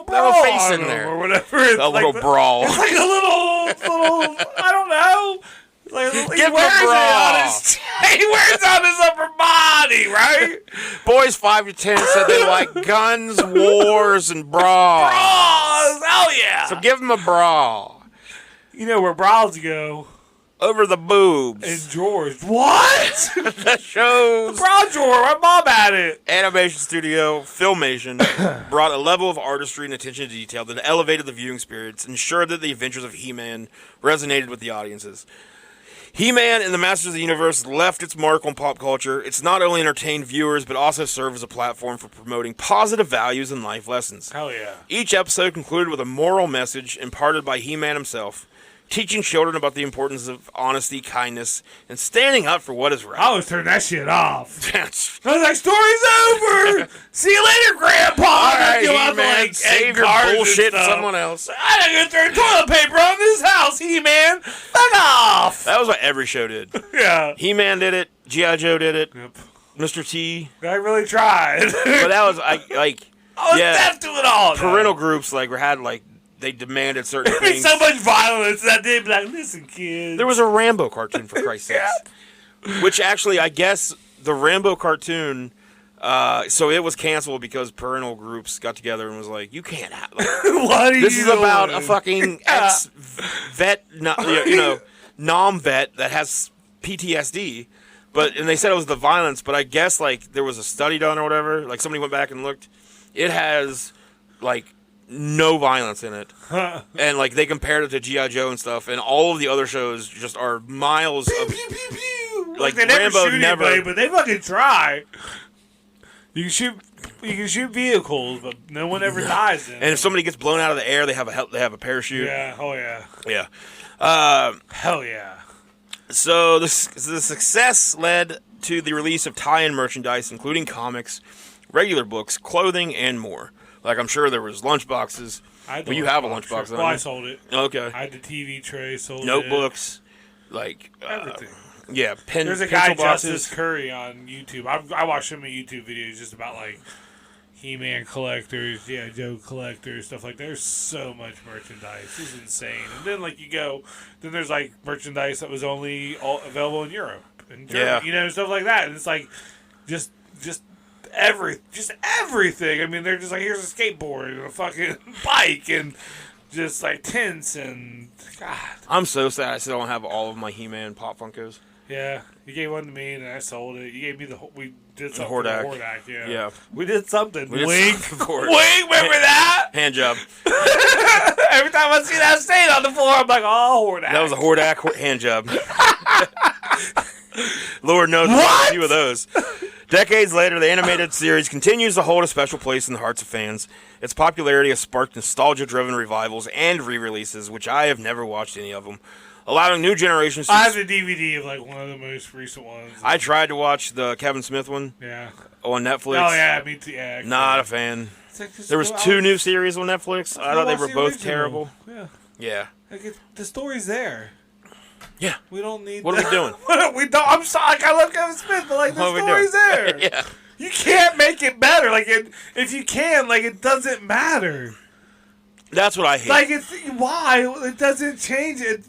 bra face on in him there. or whatever. It's A little brawl. It's like a little. I don't know. Like, he Give him a wears it bra. on his. He wears it on his upper body, right? Boys 5 to 10 said they like guns, wars, and bras. Bras, hell yeah. So give him a bra You know where bras go? over the boobs. In drawers. What? The show's Bra drawer. My mom had it. animation studio, Filmation, brought a level of artistry and attention to detail that elevated the viewing spirits, ensured that the adventures of He-Man resonated with the audiences. He-Man and the Masters of the Universe left its mark on pop culture. It's not only entertained viewers, but also served as a platform for promoting positive values and life lessons. Hell yeah. Each episode concluded with a moral message imparted by He-Man himself, teaching children about the importance of honesty, kindness, and standing up for what is right. I was turning that shit off. That's I was like, story's over. See you later, Grandpa. all right, Go out to, He-Man, like, save egg your cards and bullshit to stuff. someone else. I didn't turn toilet paper on this house, He-Man. Fuck off. That was what every show did. Yeah. He-Man did it. G.I. Joe did it. Yep. Mr. T. I really tried. But that was I was deaf to it all. Parental groups they demanded certain There'd be things. so much violence that they'd be like, listen, kids. There was a Rambo cartoon, for Christ's sake. Which actually, I guess, the Rambo cartoon So it was canceled because parental groups got together and was like, "You can't have What are this. you Is about doing? a fucking ex-vet, nom-vet that has PTSD." And they said it was the violence, but I guess like there was a study done or whatever. Like somebody went back and looked. It has like no violence in it, and like they compared it to G.I. Joe and stuff, and all of the other shows just are miles Pew, of pew, pew, pew. like they never Rambo shoot never. anybody, but they fucking try. You can shoot vehicles, but no one ever dies in And if somebody gets blown out of the air, they have a parachute. Yeah, oh yeah. Yeah. Hell yeah. So the success led to the release of tie-in merchandise, including comics, regular books, clothing, and more. Like I'm sure there was lunchboxes. Well, you have a lunchbox. Well, I sold it. Okay. I had the TV tray, sold Notebooks, like everything. Yeah, There's a guy, pencil boxes. Justice Curry, on YouTube. I watch him in YouTube videos just about like He-Man collectors, yeah, Joe collectors, stuff like that. There's so much merchandise. It's insane. And then like then there's like merchandise that was only available in Europe and Germany, Yeah. Stuff like that. And it's like just everything. I mean, they're just like, here's a skateboard and a fucking bike and just like tents and God. I'm so sad I still don't have all of my He-Man Pop Funkos. Yeah, you gave one to me and I sold it. You gave me we did something Hordak. for the Hordak, yeah. Yeah. We did something. We did Wink. something for it. Wink, remember that? Hand job. Every time I see that stain on the floor, I'm like, oh, Hordak. That was a Hordak hand job. Lord knows What? a few of those. Decades later, the animated series continues to hold a special place in the hearts of fans. Its popularity has sparked nostalgia-driven revivals and re-releases, which I have never watched any of them, allowing new generations to... I have the DVD of like one of the most recent ones. I tried to watch the Kevin Smith one Yeah. on Netflix. Oh, yeah, me too. Yeah, Not a fan. It's like, just There was go two out- new series on Netflix. I thought they watch were the both original. terrible. Yeah. Yeah. Like the story's there. Yeah. We don't need What are we doing? we don't. I'm sorry. Like, I love Kevin Smith, but like the What are we story's doing? there. Yeah. You can't make it better. Like if you can, like it doesn't matter. That's what I hate. Like it's why it doesn't change it.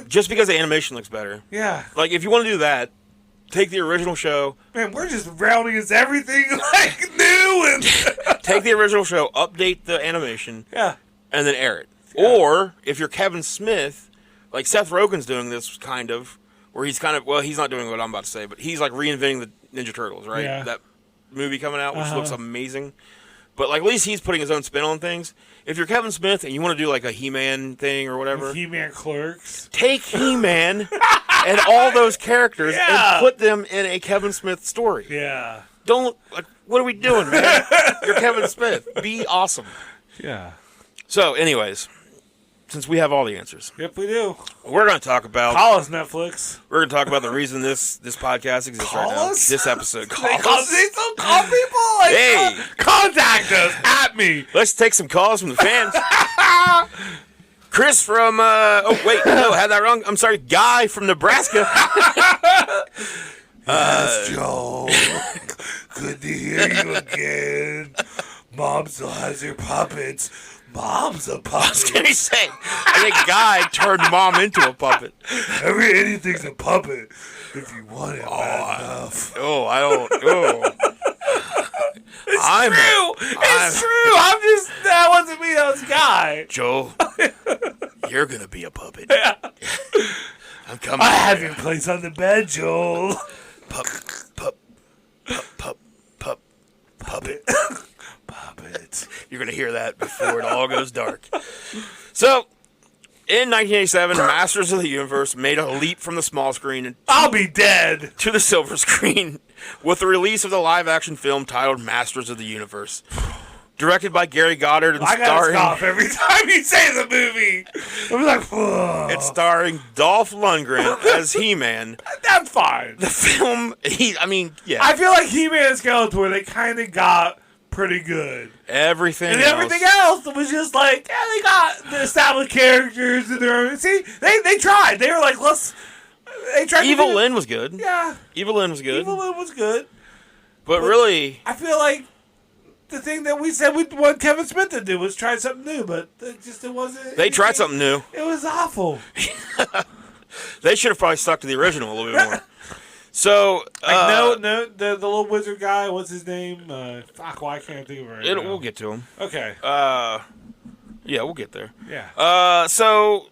Just because the animation looks better. Yeah, Like, if you want to do that, take the original show, man, we're just rounding as everything like new and take the original show, update the animation, yeah. and then air it. Yeah. Or, if you're Kevin Smith, like Seth Rogen's doing this kind of, where he's kind of, well, he's not doing what I'm about to say, but he's like reinventing the Ninja Turtles, right? Yeah. That movie coming out, which Uh-huh. looks amazing. But like, at least he's putting his own spin on things. If you're Kevin Smith and you want to do like a He-Man thing or whatever, He-Man Clerks. take He-Man and all those characters Yeah. and put them in a Kevin Smith story. Yeah, Don't, like, what are we doing, man? You're Kevin Smith. Be awesome. yeah. So, anyways, since we have all the answers, Yep, we do. we're going to talk about Netflix. we're going to talk about the reason this podcast exists right now. Call us? This episode. They Call call, us. they still call people. Like, Hey. contact us at me. Let's take some calls from the fans. Chris from oh wait, no, I had that wrong. I'm sorry, Guy from Nebraska. Yes, Joe. Good to hear you again. Mom still has your puppets. Mom's a I was puppet. gonna say, I think Guy turned Mom into a puppet. Anything's a puppet if you want it bad enough. Oh, I don't. Oh, It's true. I'm just. That wasn't me. That was Guy. Joe, you're gonna be a puppet. I'm coming. I have your place on the bed, Joel. pup, puppet. Puppet. You're gonna hear that before it all goes dark. So, in 1987, Masters of the Universe made a leap from the small screen I'll be dead. to the silver screen with the release of the live-action film titled Masters of the Universe. Directed by Gary Goddard and I gotta stop every time you say the movie. I'm like, whoa. it's starring Dolph Lundgren as He-Man. That's fine. The film, yeah, I feel like He-Man and Skeletor, they kind of got pretty good. everything And else. everything else was just like, yeah, they got the established characters and their own. See, they tried. They were like, they tried to Evil do- Lynn was good. Yeah. Evil Lynn was good. Evil Lynn was good. but really, I feel like the thing that we said we want Kevin Smith to do was try something new, but it wasn't. they tried something new. It was awful. They should have probably stuck to the original a little bit more. So, the little wizard guy, what's his name? Fuck, why can't I think of it right now? We'll get to him. Okay. Yeah, we'll get there. Yeah. So,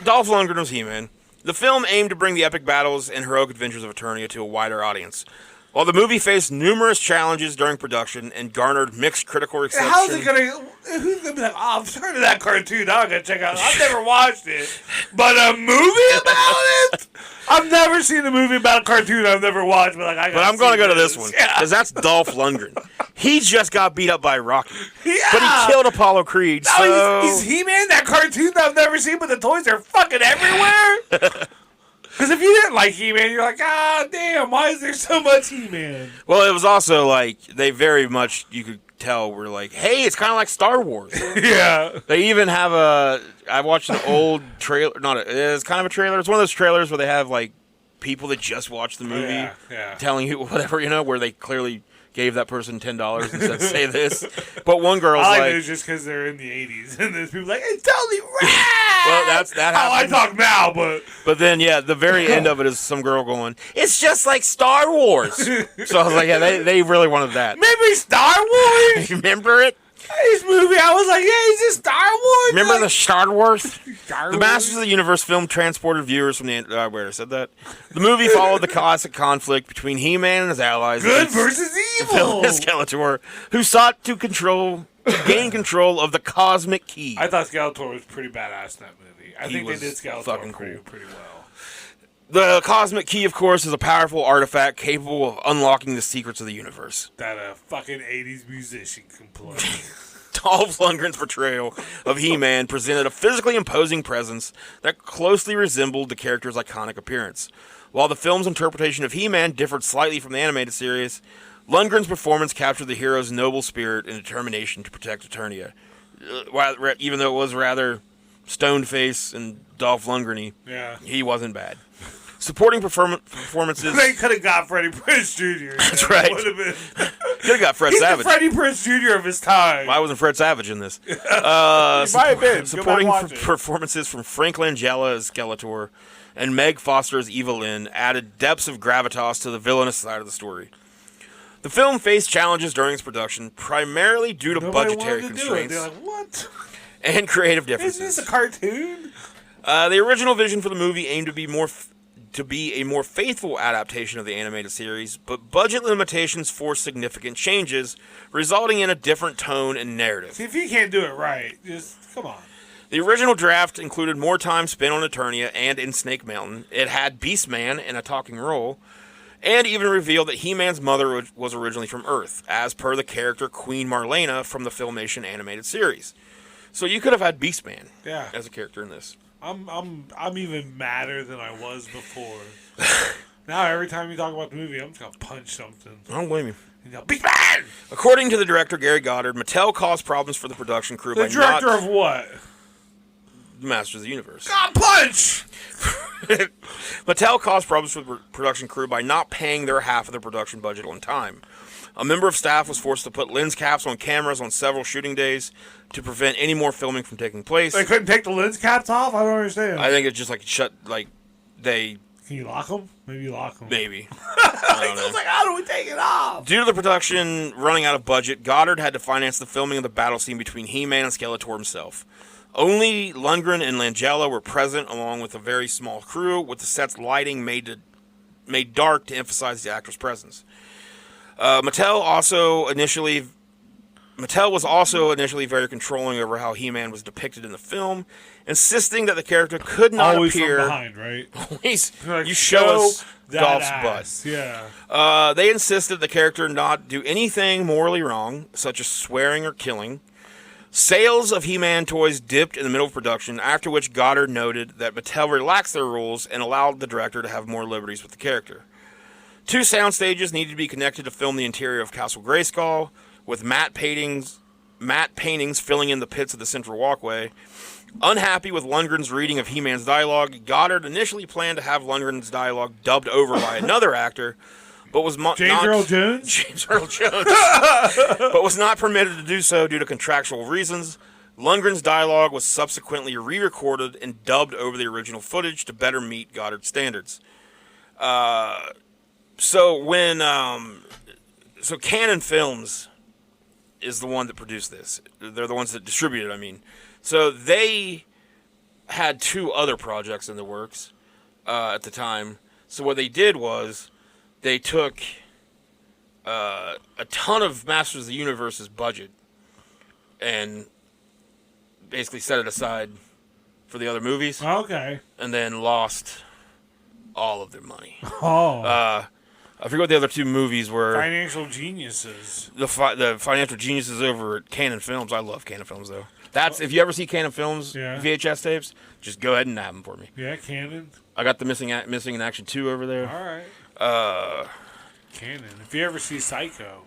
Dolph Lundgren was He-Man. The film aimed to bring the epic battles and heroic adventures of Eternia to a wider audience. While the movie faced numerous challenges during production and garnered mixed critical reception... How's it gonna... Who's gonna be like, oh, I'm starting that cartoon, I'm gonna check out... I've never watched it. But a movie about it? I've never seen a movie about a cartoon I've never watched, but I'm gonna go to this one, because that's Dolph Lundgren. He just got beat up by Rocky. Yeah. But he killed Apollo Creed, no, so... He's He-Man, that cartoon that I've never seen, but the toys are fucking everywhere? Because if you didn't like He-Man, you're like, ah, damn, why is there so much He-Man? Well, it was also like, they very much, you could tell, were like, hey, it's kind of like Star Wars. Yeah. They even have I watched an old trailer, it's kind of a trailer. It's one of those trailers where they have like people that just watched the movie telling you whatever, where they clearly gave that person $10 and said, say this. But one girl's I like... it's just because they're in the 80s. And there's people like, it's totally rad! Well, that how I happened. talk now, but... But then, the very end of it is some girl going, it's just like Star Wars. So I was like, yeah, they really wanted that. Remember Star Wars? Remember it? This movie, I was like, yeah, is this Star Wars? Remember the Star Wars? Star The Wars? Masters of the Universe film transported viewers from the... where I said that? The movie followed the classic conflict between He-Man and his allies. Good versus evil. Skeletor, who sought to gain control of the cosmic key. I thought Skeletor was pretty badass in that movie. I think they did Skeletor fucking pretty well. The cosmic key, of course, is a powerful artifact capable of unlocking the secrets of the universe. That a fucking 80s musician can play. Dolph Lundgren's portrayal of He-Man presented a physically imposing presence that closely resembled the character's iconic appearance. While the film's interpretation of He-Man differed slightly from the animated series, Lundgren's performance captured the hero's noble spirit and determination to protect Eternia. Even though it was rather stone-faced and Dolph Lundgren-y, he wasn't bad. Supporting performances... They could have got Freddie Prinze Jr. That's right. Would have been... Could have got Fred He's Savage. the Freddie Prinze Jr. of his time. Why wasn't Fred Savage in this? He might have been. Supporting performances from Frank Langella as Skeletor and Meg Foster as Eva Lynn added depths of gravitas to the villainous side of the story. The film faced challenges during its production, primarily due to budgetary constraints. They're like, what? And creative differences. Isn't this a cartoon? The original vision for the movie aimed to be a more faithful adaptation of the animated series, but budget limitations forced significant changes, resulting in a different tone and narrative. See, if you can't do it right, just come on. The original draft included more time spent on Eternia and in Snake Mountain. It had Beastman in a talking role, and even revealed that He-Man's mother was originally from Earth, as per the character Queen Marlena from the Filmation animated series. So you could have had Beastman as a character in this. I'm even madder than I was before. Now every time you talk about the movie, I'm just gonna punch something. I don't blame you. Beastman! According to the director Gary Goddard, Mattel caused problems for the production crew by The director of what? Masters of the Universe. God, punch! Mattel caused problems for the production crew by not paying their half of the production budget on time. A member of staff was forced to put lens caps on cameras on several shooting days to prevent any more filming from taking place. They couldn't take the lens caps off? I don't understand. I think it's just they... Can you lock them? Maybe you lock them. Maybe. I was like, how do we take it off? Due to the production running out of budget, Goddard had to finance the filming of the battle scene between He-Man and Skeletor himself. Only Lundgren and Langella were present, along with a very small crew, with the set's lighting made dark to emphasize the actor's presence. Mattel was also initially very controlling over how He-Man was depicted in the film, insisting that the character could not always appear. From behind, right? Always, like, you show us Dolph's ass. butt. Yeah. They insisted the character not do anything morally wrong, such as swearing or killing. Sales of He-Man toys dipped in the middle of production, after which Goddard noted that Mattel relaxed their rules and allowed the director to have more liberties with the character. 2 sound stages needed to be connected to film the interior of Castle Grayskull, with matte paintings filling in the pits of the central walkway. Unhappy with Lundgren's reading of He-Man's dialogue, Goddard initially planned to have Lundgren's dialogue dubbed over by another actor, but was James Earl Jones, but was not permitted to do so due to contractual reasons. Lundgren's dialogue was subsequently re-recorded and dubbed over the original footage to better meet Goddard's standards. So when so Canon Films is the one that produced this. They're the ones that distribute it. I mean, so they had 2 other projects in the works at the time. So what they did was they took a ton of Masters of the Universe's budget and basically set it aside for the other movies. Okay. And then lost all of their money. Oh. I forget what the other 2 movies were. Financial geniuses. The financial geniuses over at Canon Films. I love Canon Films, though. That's if you ever see Canon Films VHS tapes, just go ahead and nab them for me. Yeah, Canon. I got the Missing in Action 2 over there. All right. Canon. If you ever see Psycho,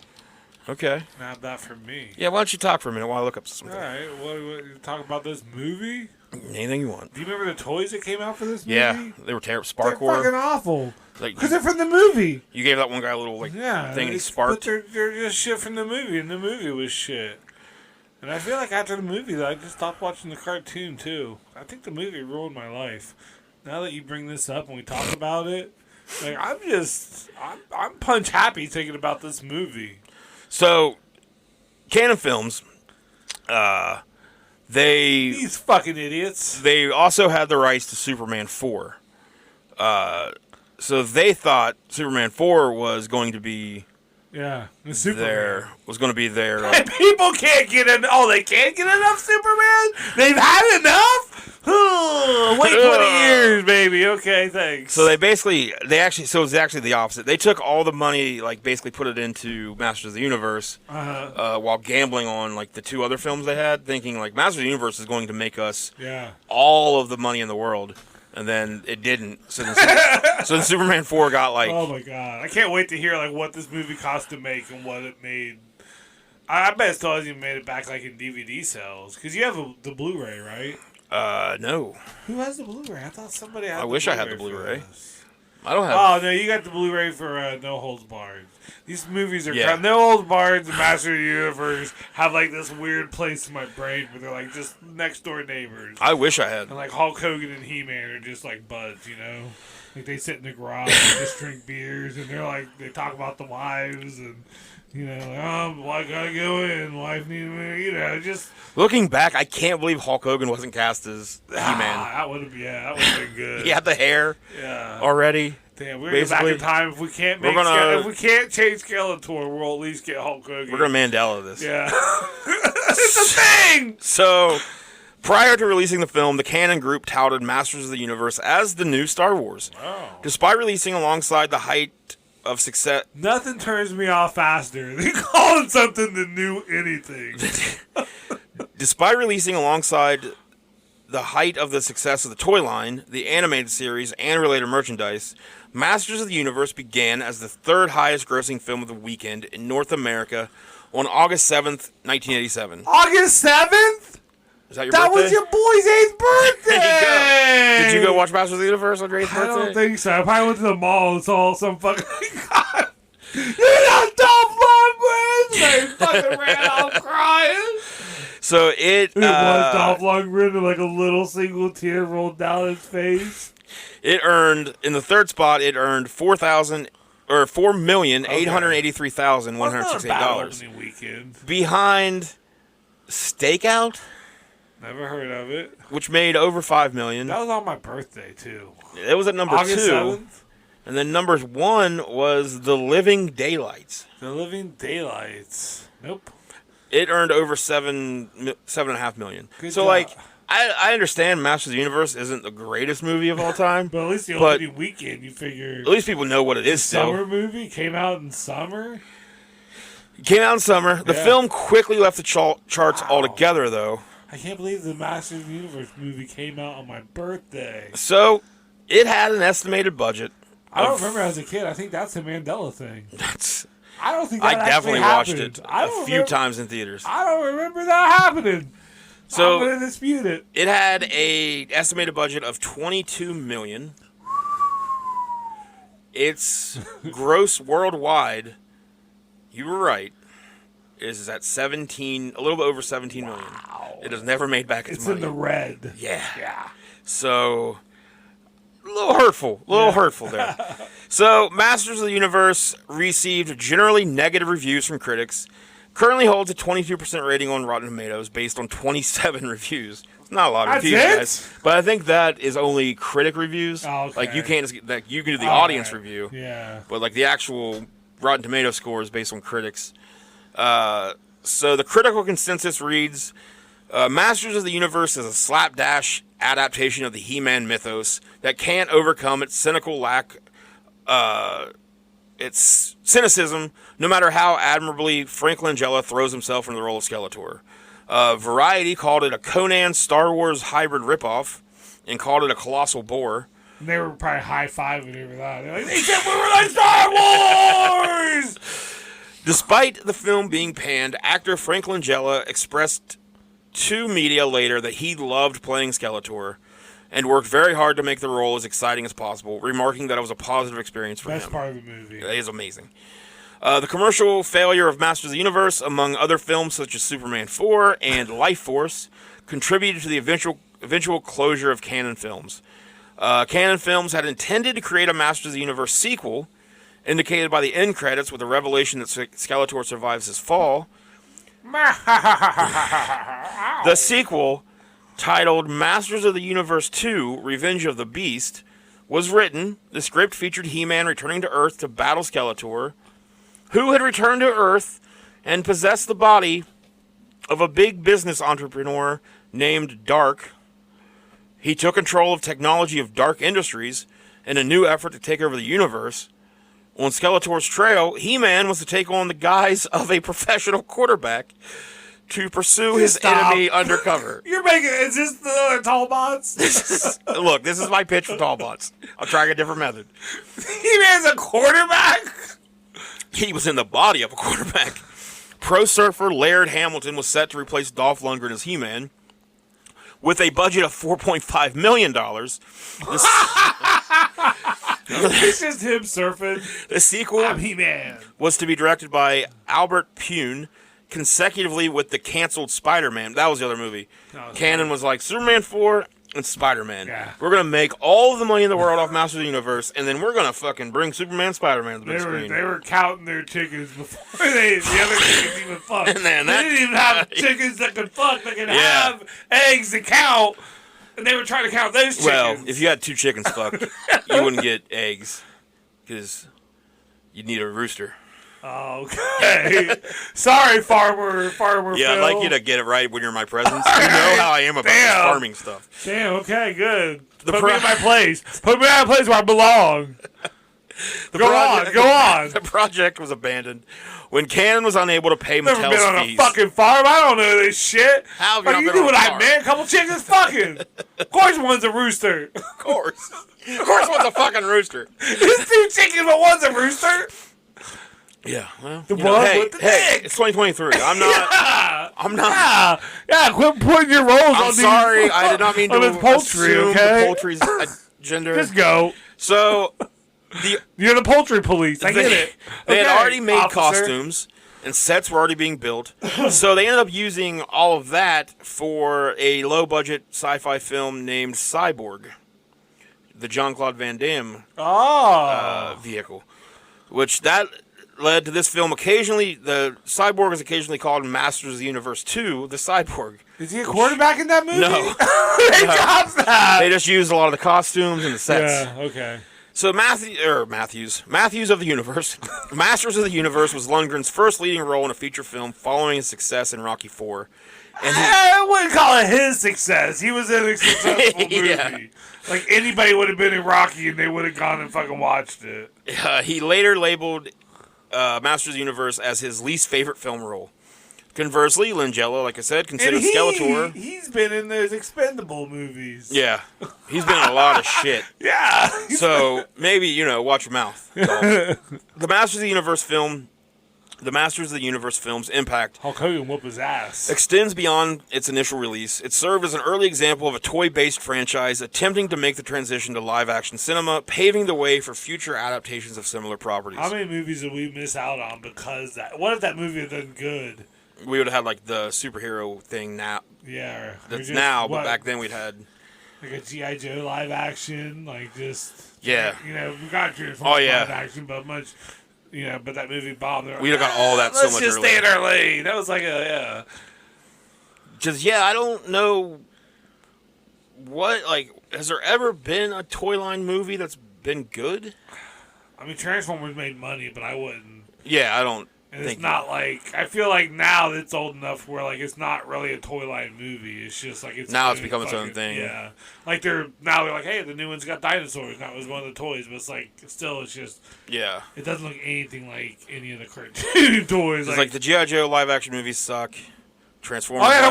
Okay. nab that from me. Yeah, why don't you talk for a minute while I look up something? All right. What you talk about this movie? Anything you want. Do you remember the toys that came out for this movie? Yeah, they were terrible. They're Sparkor. fucking awful. Like, Because they're from the movie. you gave that one guy a little thing and he sparked. But they're just shit from the movie, and the movie was shit. And I feel like after the movie, though, I just stopped watching the cartoon, too. I think the movie ruined my life. Now that you bring this up and we talk about it, like, I'm punch happy thinking about this movie. So, Canon Films, These fucking idiots. they also had the rights to Superman 4. So they thought Superman 4 was going to be Yeah, the Superman. their And people can't get in. Oh, they can't get enough Superman? They've had enough? Wait 20 years, baby. Okay, thanks. So it was actually the opposite. They took all the money, like basically put it into Masters of the Universe, while gambling on like the 2 other films they had, thinking like Masters of the Universe is going to make us all of the money in the world, and then it didn't. So then Superman 4 got like. Oh my god! I can't wait to hear like what this movie cost to make and what it made. I bet it still hasn't even made it back like in DVD sales because you have the Blu-ray, right? No. Who has the Blu-ray? I thought somebody had. I wish I had the Blu-ray. I don't have. Oh no, you got the Blu-ray for No Holds Barred. These movies are No Holds Barred and Master of the Universe have like this weird place in my brain where they're like just next door neighbors. I wish I had. And like Hulk Hogan and He-Man are just like buds, you know. Like they sit in the garage and just drink beers, and they're like they talk about the wives and. You know, like, why gotta go in? Wife need me, you know, just... Looking back, I can't believe Hulk Hogan wasn't cast as He-Man. That would have been good. He had the hair already. Damn, we're going back in time. If we can't if we can't change Skeletor, we'll at least get Hulk Hogan. We're going to Mandela this. Yeah. It's a thing! So, prior to releasing the film, the Canon Group touted Masters of the Universe as the new Star Wars. Oh. Despite releasing alongside the height of success. Nothing turns me off faster than calling something the new anything. Despite releasing alongside the height of the success of the toy line, the animated series, and related merchandise, Masters of the Universe began as the 3rd highest grossing film of the weekend in North America on August 7th, 1987. August 7th? Is that your that birthday? was your boy's 8th birthday! There you go. Did you go watch Masters of the Universe on your 8th birthday? I don't think so. I probably went to the mall and saw some fucking... God, you're not Dolph Lundgren! They fucking ran out crying. So it was Dolph Lundgren and like a little single tear rolled down his face. It earned, in the 3rd spot, it earned $4,883,168. Weekend. Behind Stakeout, never heard of it. which made over $5 million. That was on my birthday too. It was at number August 2. 7th? And then number 1 was The Living Daylights. The Living Daylights. Nope. It earned over $7.5 million. Good so job. like I understand Masters of the Universe isn't the greatest movie of all time. But at least the opening weekend, you figure. At least people know what it is still. Summer movie came out in summer. It came out in summer. The film quickly left the charts altogether, though. I can't believe the Masters of the Universe movie came out on my birthday. So, it had an estimated budget. I don't remember as a kid. I think that's a Mandela thing. I don't think I that definitely happened. watched it a few times in theaters. I don't remember that happening. So, I'm going to dispute it. It had a estimated budget of $22 million. Its gross worldwide, you were right, is at a little bit over 17 million. Wow. It has never made back its money. It's in the red. Yeah. Yeah. So, little hurtful there. So, Masters of the Universe received generally negative reviews from critics. Currently holds a 22% rating on Rotten Tomatoes based on 27 reviews. It's not a lot of reviews, guys. But I think that is only critic reviews. Oh, okay. Like, you can't just, like, you can do the audience review. Yeah. But, like, the actual Rotten Tomato score is based on critics. So, the critical consensus reads, Masters of the Universe is a slapdash adaptation of the He-Man mythos that can't overcome its cynical lack, its cynicism, no matter how admirably Frank Langella throws himself into the role of Skeletor. Variety called it a Conan Star Wars hybrid ripoff and called it a colossal bore. And they were probably high-fiving over that. They're like, they said we were like Star Wars! Despite the film being panned, actor Frank Langella expressed to media later that he loved playing Skeletor and worked very hard to make the role as exciting as possible, remarking that it was a positive experience for him. Best part of the movie. It is amazing. The commercial failure of Masters of the Universe, among other films such as Superman 4 and Life Force, contributed to the eventual closure of Canon Films. Canon Films had intended to create a Masters of the Universe sequel, indicated by the end credits with the revelation that Skeletor survives his fall. The sequel, titled Masters of the Universe 2, Revenge of the Beast, was written. The script featured He-Man returning to Earth to battle Skeletor, who had returned to Earth and possessed the body of a big business entrepreneur named Dark. He took control of technology of Dark Industries in a new effort to take over the universe. On Skeletor's trail, He-Man was to take on the guise of a professional quarterback to pursue his enemy undercover. You're making... Is this the Tall Bots? Look, this is my pitch for Tall Bots. I'll try a different method. He-Man's a quarterback? He was in the body of a quarterback. Pro surfer Laird Hamilton was set to replace Dolph Lundgren as He-Man. With a budget of $4.5 million. It's just him surfing. The sequel I'm He-Man. Was to be directed by Albert Pune, consecutively with the canceled Spider-Man. That was the other movie. Canon was like Superman 4 and Spider-Man. Yeah. We're going to make all of the money in the world off Masters of the Universe, and then we're going to fucking bring Superman and Spider-Man to the big screen. They were counting their chickens before the other chickens even fucked. And then they didn't even have chickens that could fuck. They could have eggs to count. And they were trying to count those chickens. Well, if you had two chickens fucked, you wouldn't get eggs. Because you'd need a rooster. Okay. Sorry, farmer Yeah, I'd Phil. like you to get it right when you're in my presence. You know how I am about this farming stuff. Damn, okay, good. Put me in my place. Put me in my place where I belong. Go on. The project was abandoned when Canon was unable to pay Mattel's Never been on fees. a fucking farm. I don't know this shit. How have you not you been do on what a I farm? meant. A couple chickens fucking. Of course one's a rooster. Of course one's a fucking rooster. There's two chickens, but one's a rooster. Yeah, well, The one with the dick. it's 2023. I'm not. Yeah, quit putting your roles on I'm these. sorry, I did not mean to on his poultry, assume okay? the poultry's gender. Just go. So, You're the poultry police. I get it. They had Okay, already made officer. costumes, and sets were already being built. So they ended up using all of that for a low-budget sci-fi film named Cyborg, the Jean-Claude Van Damme vehicle, which that led to this film. Occasionally, the Cyborg is occasionally called Masters of the Universe 2, the Cyborg. Is he a quarterback in that movie? No. They dropped that. They just used a lot of the costumes and the sets. Yeah, okay. So Matthews of the Universe, Masters of the Universe was Lundgren's first leading role in a feature film following his success in Rocky IV. And I wouldn't call it his success. He was in a successful movie. Yeah. Like, anybody would have been in Rocky and they would have gone and fucking watched it. he later labeled Masters of the Universe as his least favorite film role. Conversely, Langella, like I said, considered Skeletor. He's been in those Expendable movies. Yeah, he's been in a lot of shit. Yeah. So maybe watch your mouth. The Masters of the Universe film's impact Hulk Hogan whoop his ass. extends beyond its initial release. It served as an early example of a toy-based franchise attempting to make the transition to live-action cinema, paving the way for future adaptations of similar properties. How many movies did we miss out on because that? What if that movie had done good? We would have had like the superhero thing now. Yeah. That's now, but back then we'd had. like a G.I. Joe live action, like just Yeah. you know, we got Transformers live action, but much, you know, but that movie bombed. We'd have got all that so much Let's just earlier. stay in our lane. That was like a Just I don't know what has there ever been a toy line movie that's been good? I mean, Transformers made money, but I wouldn't. Yeah, I don't. And it's not like I feel like now it's old enough where like it's not really a toy line movie. It's just like it's now it's become its own thing. Yeah, like they're like, hey, the new one's got dinosaurs. And that was one of the toys, but it's like still, it's just it doesn't look anything like any of the cartoon toys. It's like the G.I. Joe live action movies suck. Transformers. Oh yeah,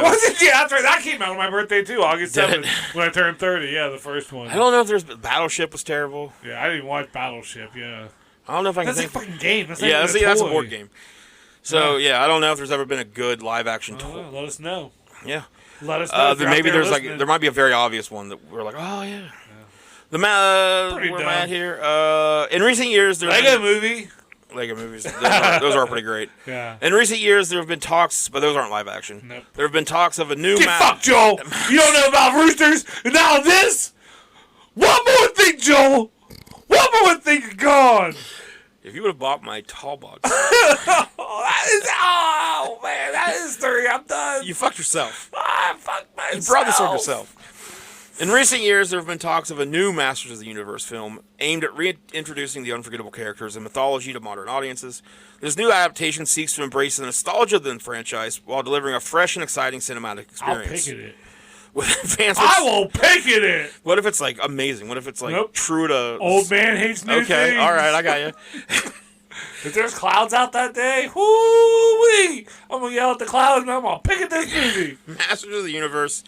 that's right. That came out on my birthday too, August 7th, when I turned 30. Yeah, the first one. I don't know if there's Battleship was terrible. Yeah, I didn't watch Battleship. Yeah, I don't know if I can. That's a fucking game. That's that's a board game. So I don't know if there's ever been a good live action toy. Let us know. Yeah, let us know. Maybe there's there might be a very obvious one that we're like, oh yeah. The where am I at here? In recent years, there's Lego movie. Lego movies. Those are pretty great. Yeah. In recent years, there have been talks, but those aren't live action. Nope. There have been talks of a new. Get fucked, Joel. You don't know about roosters, and now this. One more thing, Joel. One more thing gone. If you would have bought my tall box, oh man, that is 3. I'm done. You fucked yourself. I fucked myself. You brought this on yourself. In recent years, there have been talks of a new Masters of the Universe film aimed at reintroducing the unforgettable characters and mythology to modern audiences. This new adaptation seeks to embrace the nostalgia of the franchise while delivering a fresh and exciting cinematic experience. I'll pick it. With advancements, I will pick it. What if it's like amazing? What if it's like true to old man hates new things? All right, I got you. If there's clouds out that day, whoo-wee, I'm gonna yell at the clouds and I'm gonna pick at this movie. Masters of the Universe,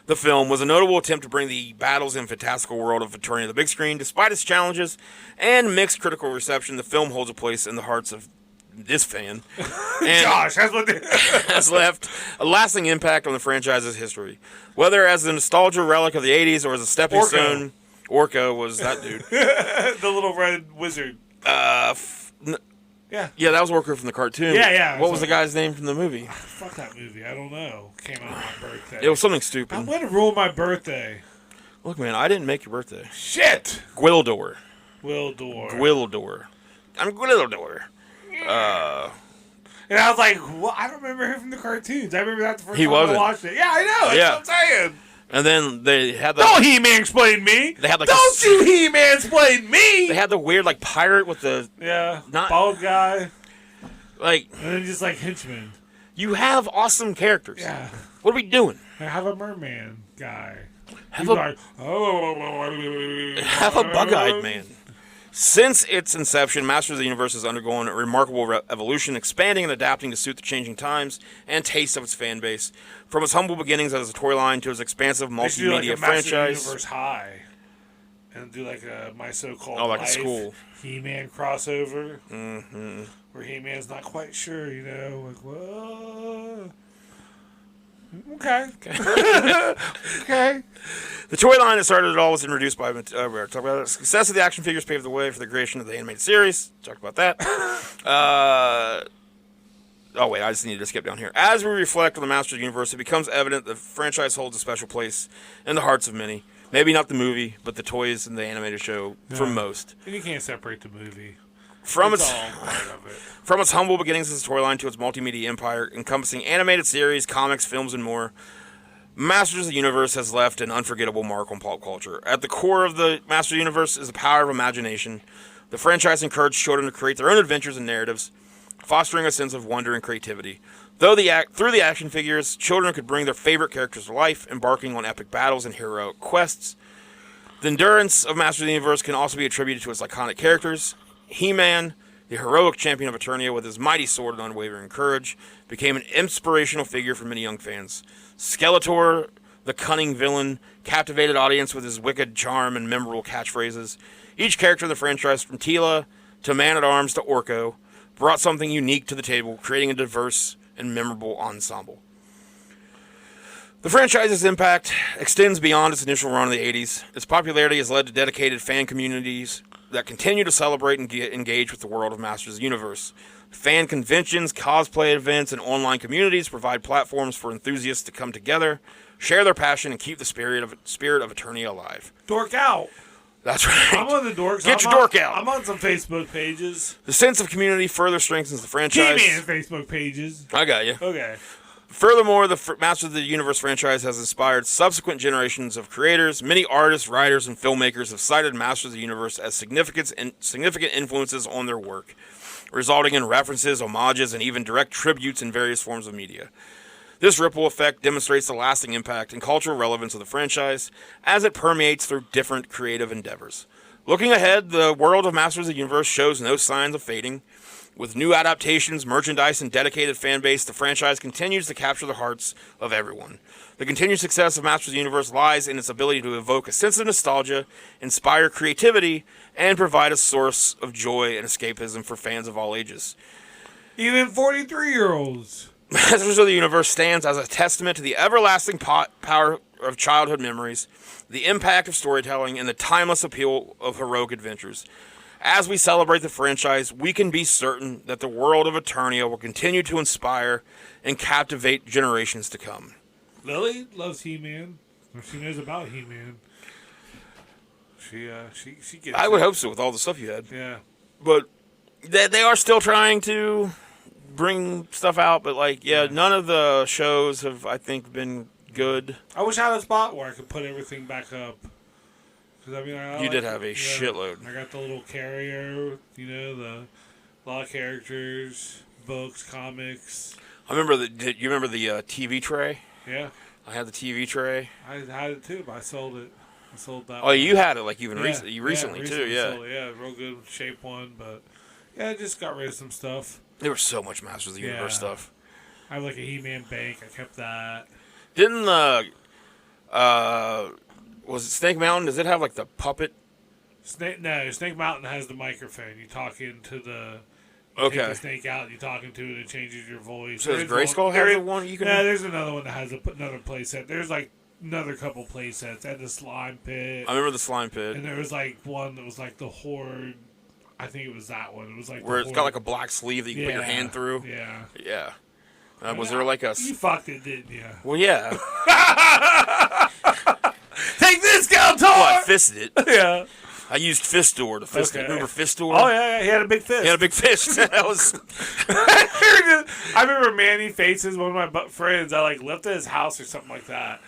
the film, was a notable attempt to bring the battles and fantastical world of Victoria to the big screen. Despite its challenges and mixed critical reception, the film holds a place in the hearts of this fan. And Gosh, that's what has left a lasting impact on the franchise's history. Whether as a nostalgia relic of the 80s or as a stepping stone, Orko was that dude. The little red wizard. Yeah, that was Orko from the cartoon. Yeah. What was the guy's name from the movie? Fuck that movie. I don't know. Came out on my birthday. It was something stupid. I'm going to ruin my birthday. Look, man, I didn't make your birthday. Shit. Gwildor. Gwildor. I'm Gwildor. And I was like, well, I don't remember him from the cartoons. I remember that the first time wasn't. I watched it. Yeah, I know. That's what I'm saying. And then they had the... Don't He-Man explain me. They had like don't you He-Man explain me. They had the weird like pirate with the... bald guy. Like... And then just like henchmen. You have awesome characters. Yeah. What are we doing? I have a merman guy. Have a bug-eyed man. Since its inception, Masters of the Universe has undergone a remarkable evolution, expanding and adapting to suit the changing times and tastes of its fan base. From its humble beginnings as a toy line to its expansive multimedia franchise. Masters of the Universe High. And do like a My So-Called like Life a school. He-Man crossover. Mm-hmm. Where He-Man's not quite sure, you know. Like, whoa. Okay. Okay. The toy line that started it all was introduced by... we already talked about it. The success of the action figures paved the way for the creation of the animated series. Talked about that. Oh, wait, I just needed to skip down here. As we reflect on the Masters of the Universe, it becomes evident the franchise holds a special place in the hearts of many. Maybe not the movie, but the toys and the animated show for most. You can't separate the movie. From it's all part of it. From its humble beginnings as a toy line to its multimedia empire, encompassing animated series, comics, films, and more, Masters of the Universe has left an unforgettable mark on pop culture. At the core of the Masters of the Universe is the power of imagination. The franchise encouraged children to create their own adventures and narratives, fostering a sense of wonder and creativity. Through the action figures, children could bring their favorite characters to life, embarking on epic battles and heroic quests. The endurance of Masters of the Universe can also be attributed to its iconic characters. He-Man, the heroic champion of Eternia with his mighty sword and unwavering courage, became an inspirational figure for many young fans. Skeletor, the cunning villain, captivated audience with his wicked charm and memorable catchphrases. Each character in the franchise, from Teela to Man-at-Arms to Orko, brought something unique to the table, creating a diverse and memorable ensemble. The franchise's impact extends beyond its initial run in the 80s. Its popularity has led to dedicated fan communities that continue to celebrate and engage with the world of Masters of the Universe. Fan conventions, cosplay events, and online communities provide platforms for enthusiasts to come together, share their passion, and keep the spirit of Eternia alive. Dork out. That's right. I'm on the dorks. Get your dork out. I'm on some Facebook pages. The sense of community further strengthens the franchise. He-Man Facebook pages. I got you. Okay. Furthermore, the Masters of the Universe franchise has inspired subsequent generations of creators. Many artists, writers, and filmmakers have cited Masters of the Universe as significant influences on their work, resulting in references, homages, and even direct tributes in various forms of media. This ripple effect demonstrates the lasting impact and cultural relevance of the franchise as it permeates through different creative endeavors. Looking ahead, the world of Masters of the Universe shows no signs of fading. With new adaptations, merchandise, and dedicated fan base, the franchise continues to capture the hearts of everyone. The continued success of Masters of the Universe lies in its ability to evoke a sense of nostalgia, inspire creativity, and provide a source of joy and escapism for fans of all ages. Even 43-year-olds. Masters of the Universe stands as a testament to the everlasting power of childhood memories, the impact of storytelling, and the timeless appeal of heroic adventures. As we celebrate the franchise, we can be certain that the world of Eternia will continue to inspire and captivate generations to come. Lily loves He-Man. She knows about He-Man. She gets I would hope so with all the stuff you had. Yeah. But they are still trying to bring stuff out, but none of the shows have, I think, been good. I wish I had a spot where I could put everything back up. I mean, you did have a shitload. I got the little carrier, a lot of characters, books, comics. You remember the TV tray? Yeah. I had the TV tray. I had it too, but I sold it. I sold that. Oh, one. You had it recently too, yeah. Sold it, yeah, real good shape one, but yeah, I just got rid of some stuff. There was so much Masters of the Universe stuff. I have like a He-Man bank. I kept that. Didn't was it Snake Mountain? Does it have like the puppet? Snake Mountain has the microphone. You talk into the. Take the snake out. You talk into it. It changes your voice. So does Grayskull have one you can? Yeah, there's another one that has another play set. There's like another couple play sets. I had the slime pit. I remember the slime pit. And there was like one that was like the horde. I think it was that one. It was like where it's got like a black sleeve that you can put your hand through. Yeah. Yeah. Was there like a? You fucked it, didn't you? Well, yeah. Take this, Skeletor! Well, I fisted it. Yeah. I used Fistor to fist it. Remember Fistor? Oh, yeah, he had a big fist. He had a big fist. That was... I remember Manny Faces, one of my friends. I, left at his house or something like that.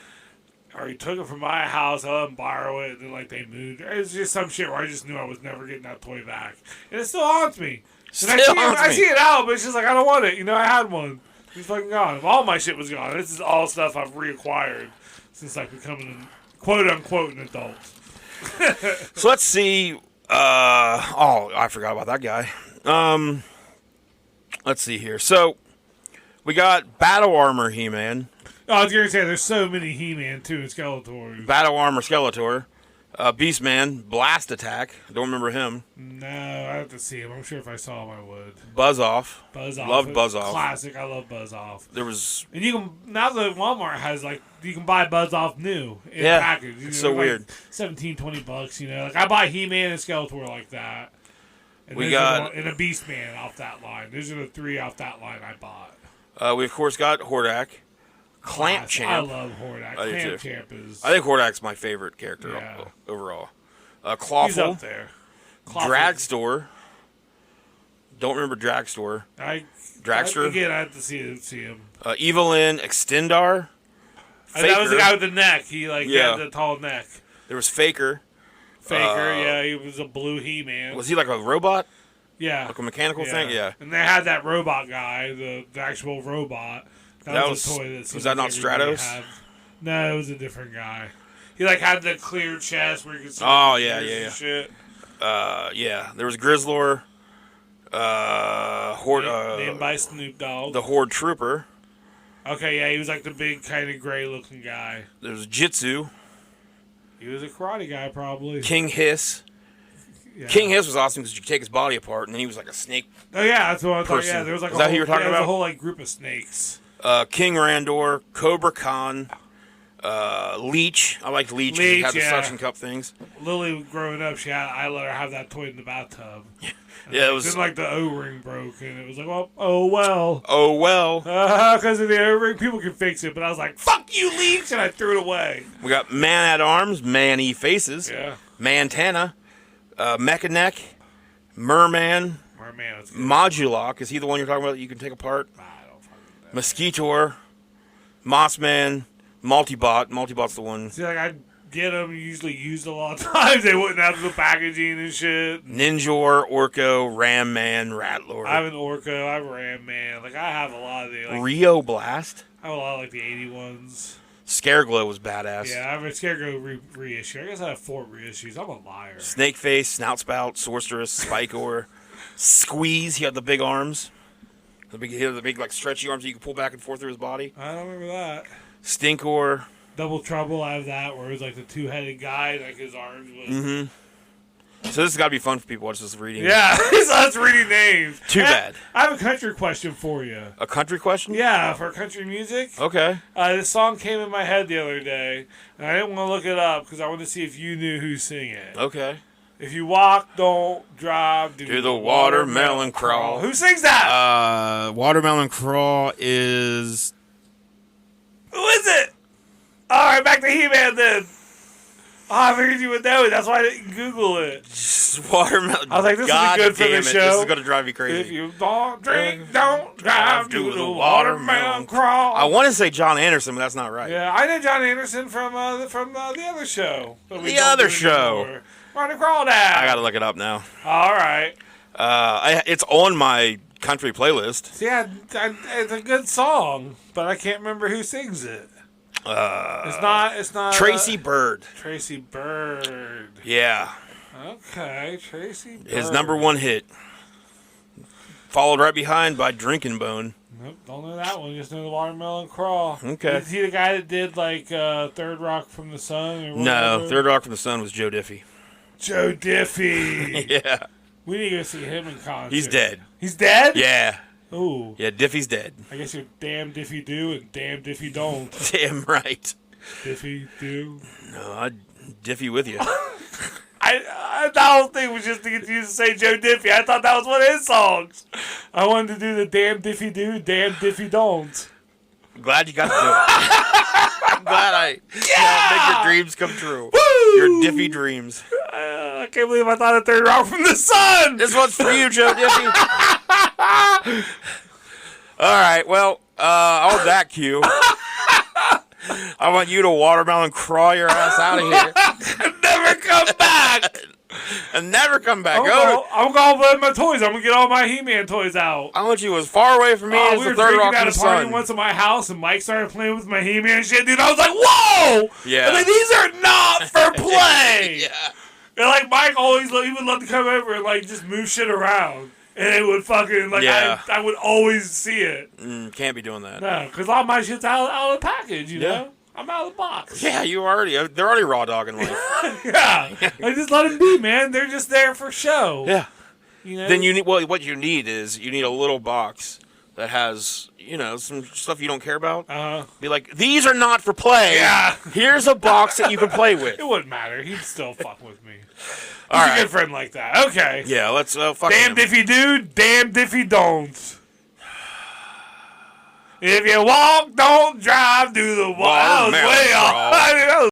Or he took it from my house. I let him borrow it, and then, they moved. It was just some shit where I just knew I was never getting that toy back. And it still haunts me. I see it out, but it's just I don't want it. I had one. He's fucking gone. All my shit was gone. This is all stuff I've reacquired since, becoming, quote-unquote, an adult. So let's see. I forgot about that guy. Let's see here. So we got Battle Armor He-Man. Oh, I was going to say there's so many He-Man too and Skeletor. Battle Armor Skeletor. Beastman, Blast Attack. Don't remember him. No, I have to see him. I'm sure if I saw him, I would. Buzz Off. Loved Buzz Off. Classic. I love Buzz Off. There was... And you can... Now that Walmart has, you can buy Buzz Off new in a package. It's so weird. $17-$20, I buy He-Man and Skeletor like that. And we got... And a Beastman off that line. Those are the three off that line I bought. We, of course, got Hordak. Clamp Champ. I love Hordak. Clamp Champ is... I think Hordak's my favorite character overall. Clawful. He's up there. Dragstore. Don't remember Dragstore. Dragster. Again, I have to see him. Evelyn Extendar. That was the guy with the neck. He had the tall neck. There was Faker. He was a blue He-Man. Was he like a robot? Yeah. Like a mechanical thing? Yeah. And they had that robot guy, the actual robot. That was a toy that was that not Stratos? No, it was a different guy. He had the clear chest where you could see. Oh yeah. Shit. There was Grizzlor. Horde. Named by Snoop Dogg. The Horde Trooper. Okay, yeah, he was the big kind of gray looking guy. There was Jitsu. He was a karate guy, probably. King Hiss. Yeah. King Hiss was awesome because you could take his body apart and then he was like a snake. Oh yeah, that's what I thought. Yeah, there was Is that who you were talking about? a whole group of snakes. King Randor, Cobra Khan, Leech. I liked Leech. 'Cause Leech, he had the yeah. suction cup things. Lily, growing up, I let her have that toy in the bathtub. Yeah, it was. Then, like, the O-ring broke, and it was like, well, oh, well. Oh well. Because of the O-ring, people can fix it. But I was like, fuck you, Leech, and I threw it away. We got Man at Arms, Man-E Faces, Yeah. Mantana, Mechaneck, Merman, Merman was good. Modulock. Is he the one you're talking about that you can take apart? I don't fucking know. Mosquitor, Mossman, Multibot. Multibot's the one. See, like, I get them usually used a lot of times. They wouldn't have the packaging and shit. Ninjor, Orko, Ram Man, Rattler. I have an Orco. I have a Ram Man. Like, I have a lot of the, like, Rio Blast. I have a lot of, like, the 80 ones. Scareglow was badass. Yeah, I have a Scarecrow reissue. I guess I have 4 reissues. I'm a liar. Snakeface, Snoutspout, Sorceress, Spikeor, Squeeze. He had the big arms. He had the big like stretchy arms that you could pull back and forth through his body. I don't remember that. Stinkor. Double Trouble, I have that, where it was like the 2-headed guy, like his arms was... Mm-hmm. So this has got to be fun for people watching this reading. Yeah, it's us reading names. Too bad. I have a country question for you. A country question? Yeah, for country music. Okay. This song came in my head the other day, and I didn't want to look it up because I wanted to see if you knew who sang it. Okay. If you walk, don't drive, Do the watermelon crawl. Who sings that? Watermelon Crawl is... Who is it? All right, back to He-Man then. Oh, I figured you would know it. That's why I didn't Google it. Watermelon. I was like, this God will be good for damn the it. show. This is going to drive me crazy. If you don't drink, don't drive, do the watermelon crawl. I want to say John Anderson, but that's not right. Yeah, I know John Anderson from the other show. that we The don't other do show. anymore. Run and crawl down. I got to look it up now. All right. It's on my country playlist. See, it's a good song, but I can't remember who sings it. It's not Tracy Bird. Tracy Bird. Yeah. Okay, Tracy Bird. His number one hit. Followed right behind by Drinking Bone. Nope, don't know that one. Just know the Watermelon Crawl. Okay. Is he the guy that did like Third Rock from the Sun? Or No, whatever? Third Rock from the Sun was Joe Diffie. Joe Diffie. Yeah. We need to go see him in concert. He's dead. He's dead? Yeah. Ooh. Yeah, Diffie's dead. I guess you're damned if you do and damned if you don't. Damn right. Diffie do. No, I'd Diffie with you. The whole thing was just to get you to say Joe Diffie. I thought that was one of his songs. I wanted to do the damn Diffie do, damn Diffie don't. I'm glad you got to do it. I'm glad I make your dreams come true. Woo! Your Diffie dreams. I can't believe I thought of Third Rock from the Sun. This one's for you, Joe Diffie. All right, well, on that cue, I want you to watermelon crawl your ass out of here. Never come back. And never come back. I'm going to play with my toys. I'm going to get all my He-Man toys out. I want you as far away from me as We the were Third Rock drinking from at the a party Sun. once at my house, and Mike started playing with my He-Man shit, dude. I was like, whoa! Yeah. I'm like, these are not for play! Yeah. And, like, Mike he would love to come over and, like, just move shit around. And it would fucking, like, Yeah. I would always see it. Can't be doing that. No, because all my shit's out of the package, you know? I'm out of the box. Yeah, they're already raw dogging life. Yeah. Like, just let them be, man. They're just there for show. Yeah. You know? Then what you need is a little box that has, some stuff you don't care about. Be like, these are not for play. Yeah. Here's a box that you can play with. It wouldn't matter. He'd still fuck with me. He's All a right. good friend like that. Okay. Yeah, let's fuck Damned him. if you do, damned if you don't. If you walk, don't drive, do the walk. That was way off. I mean, that was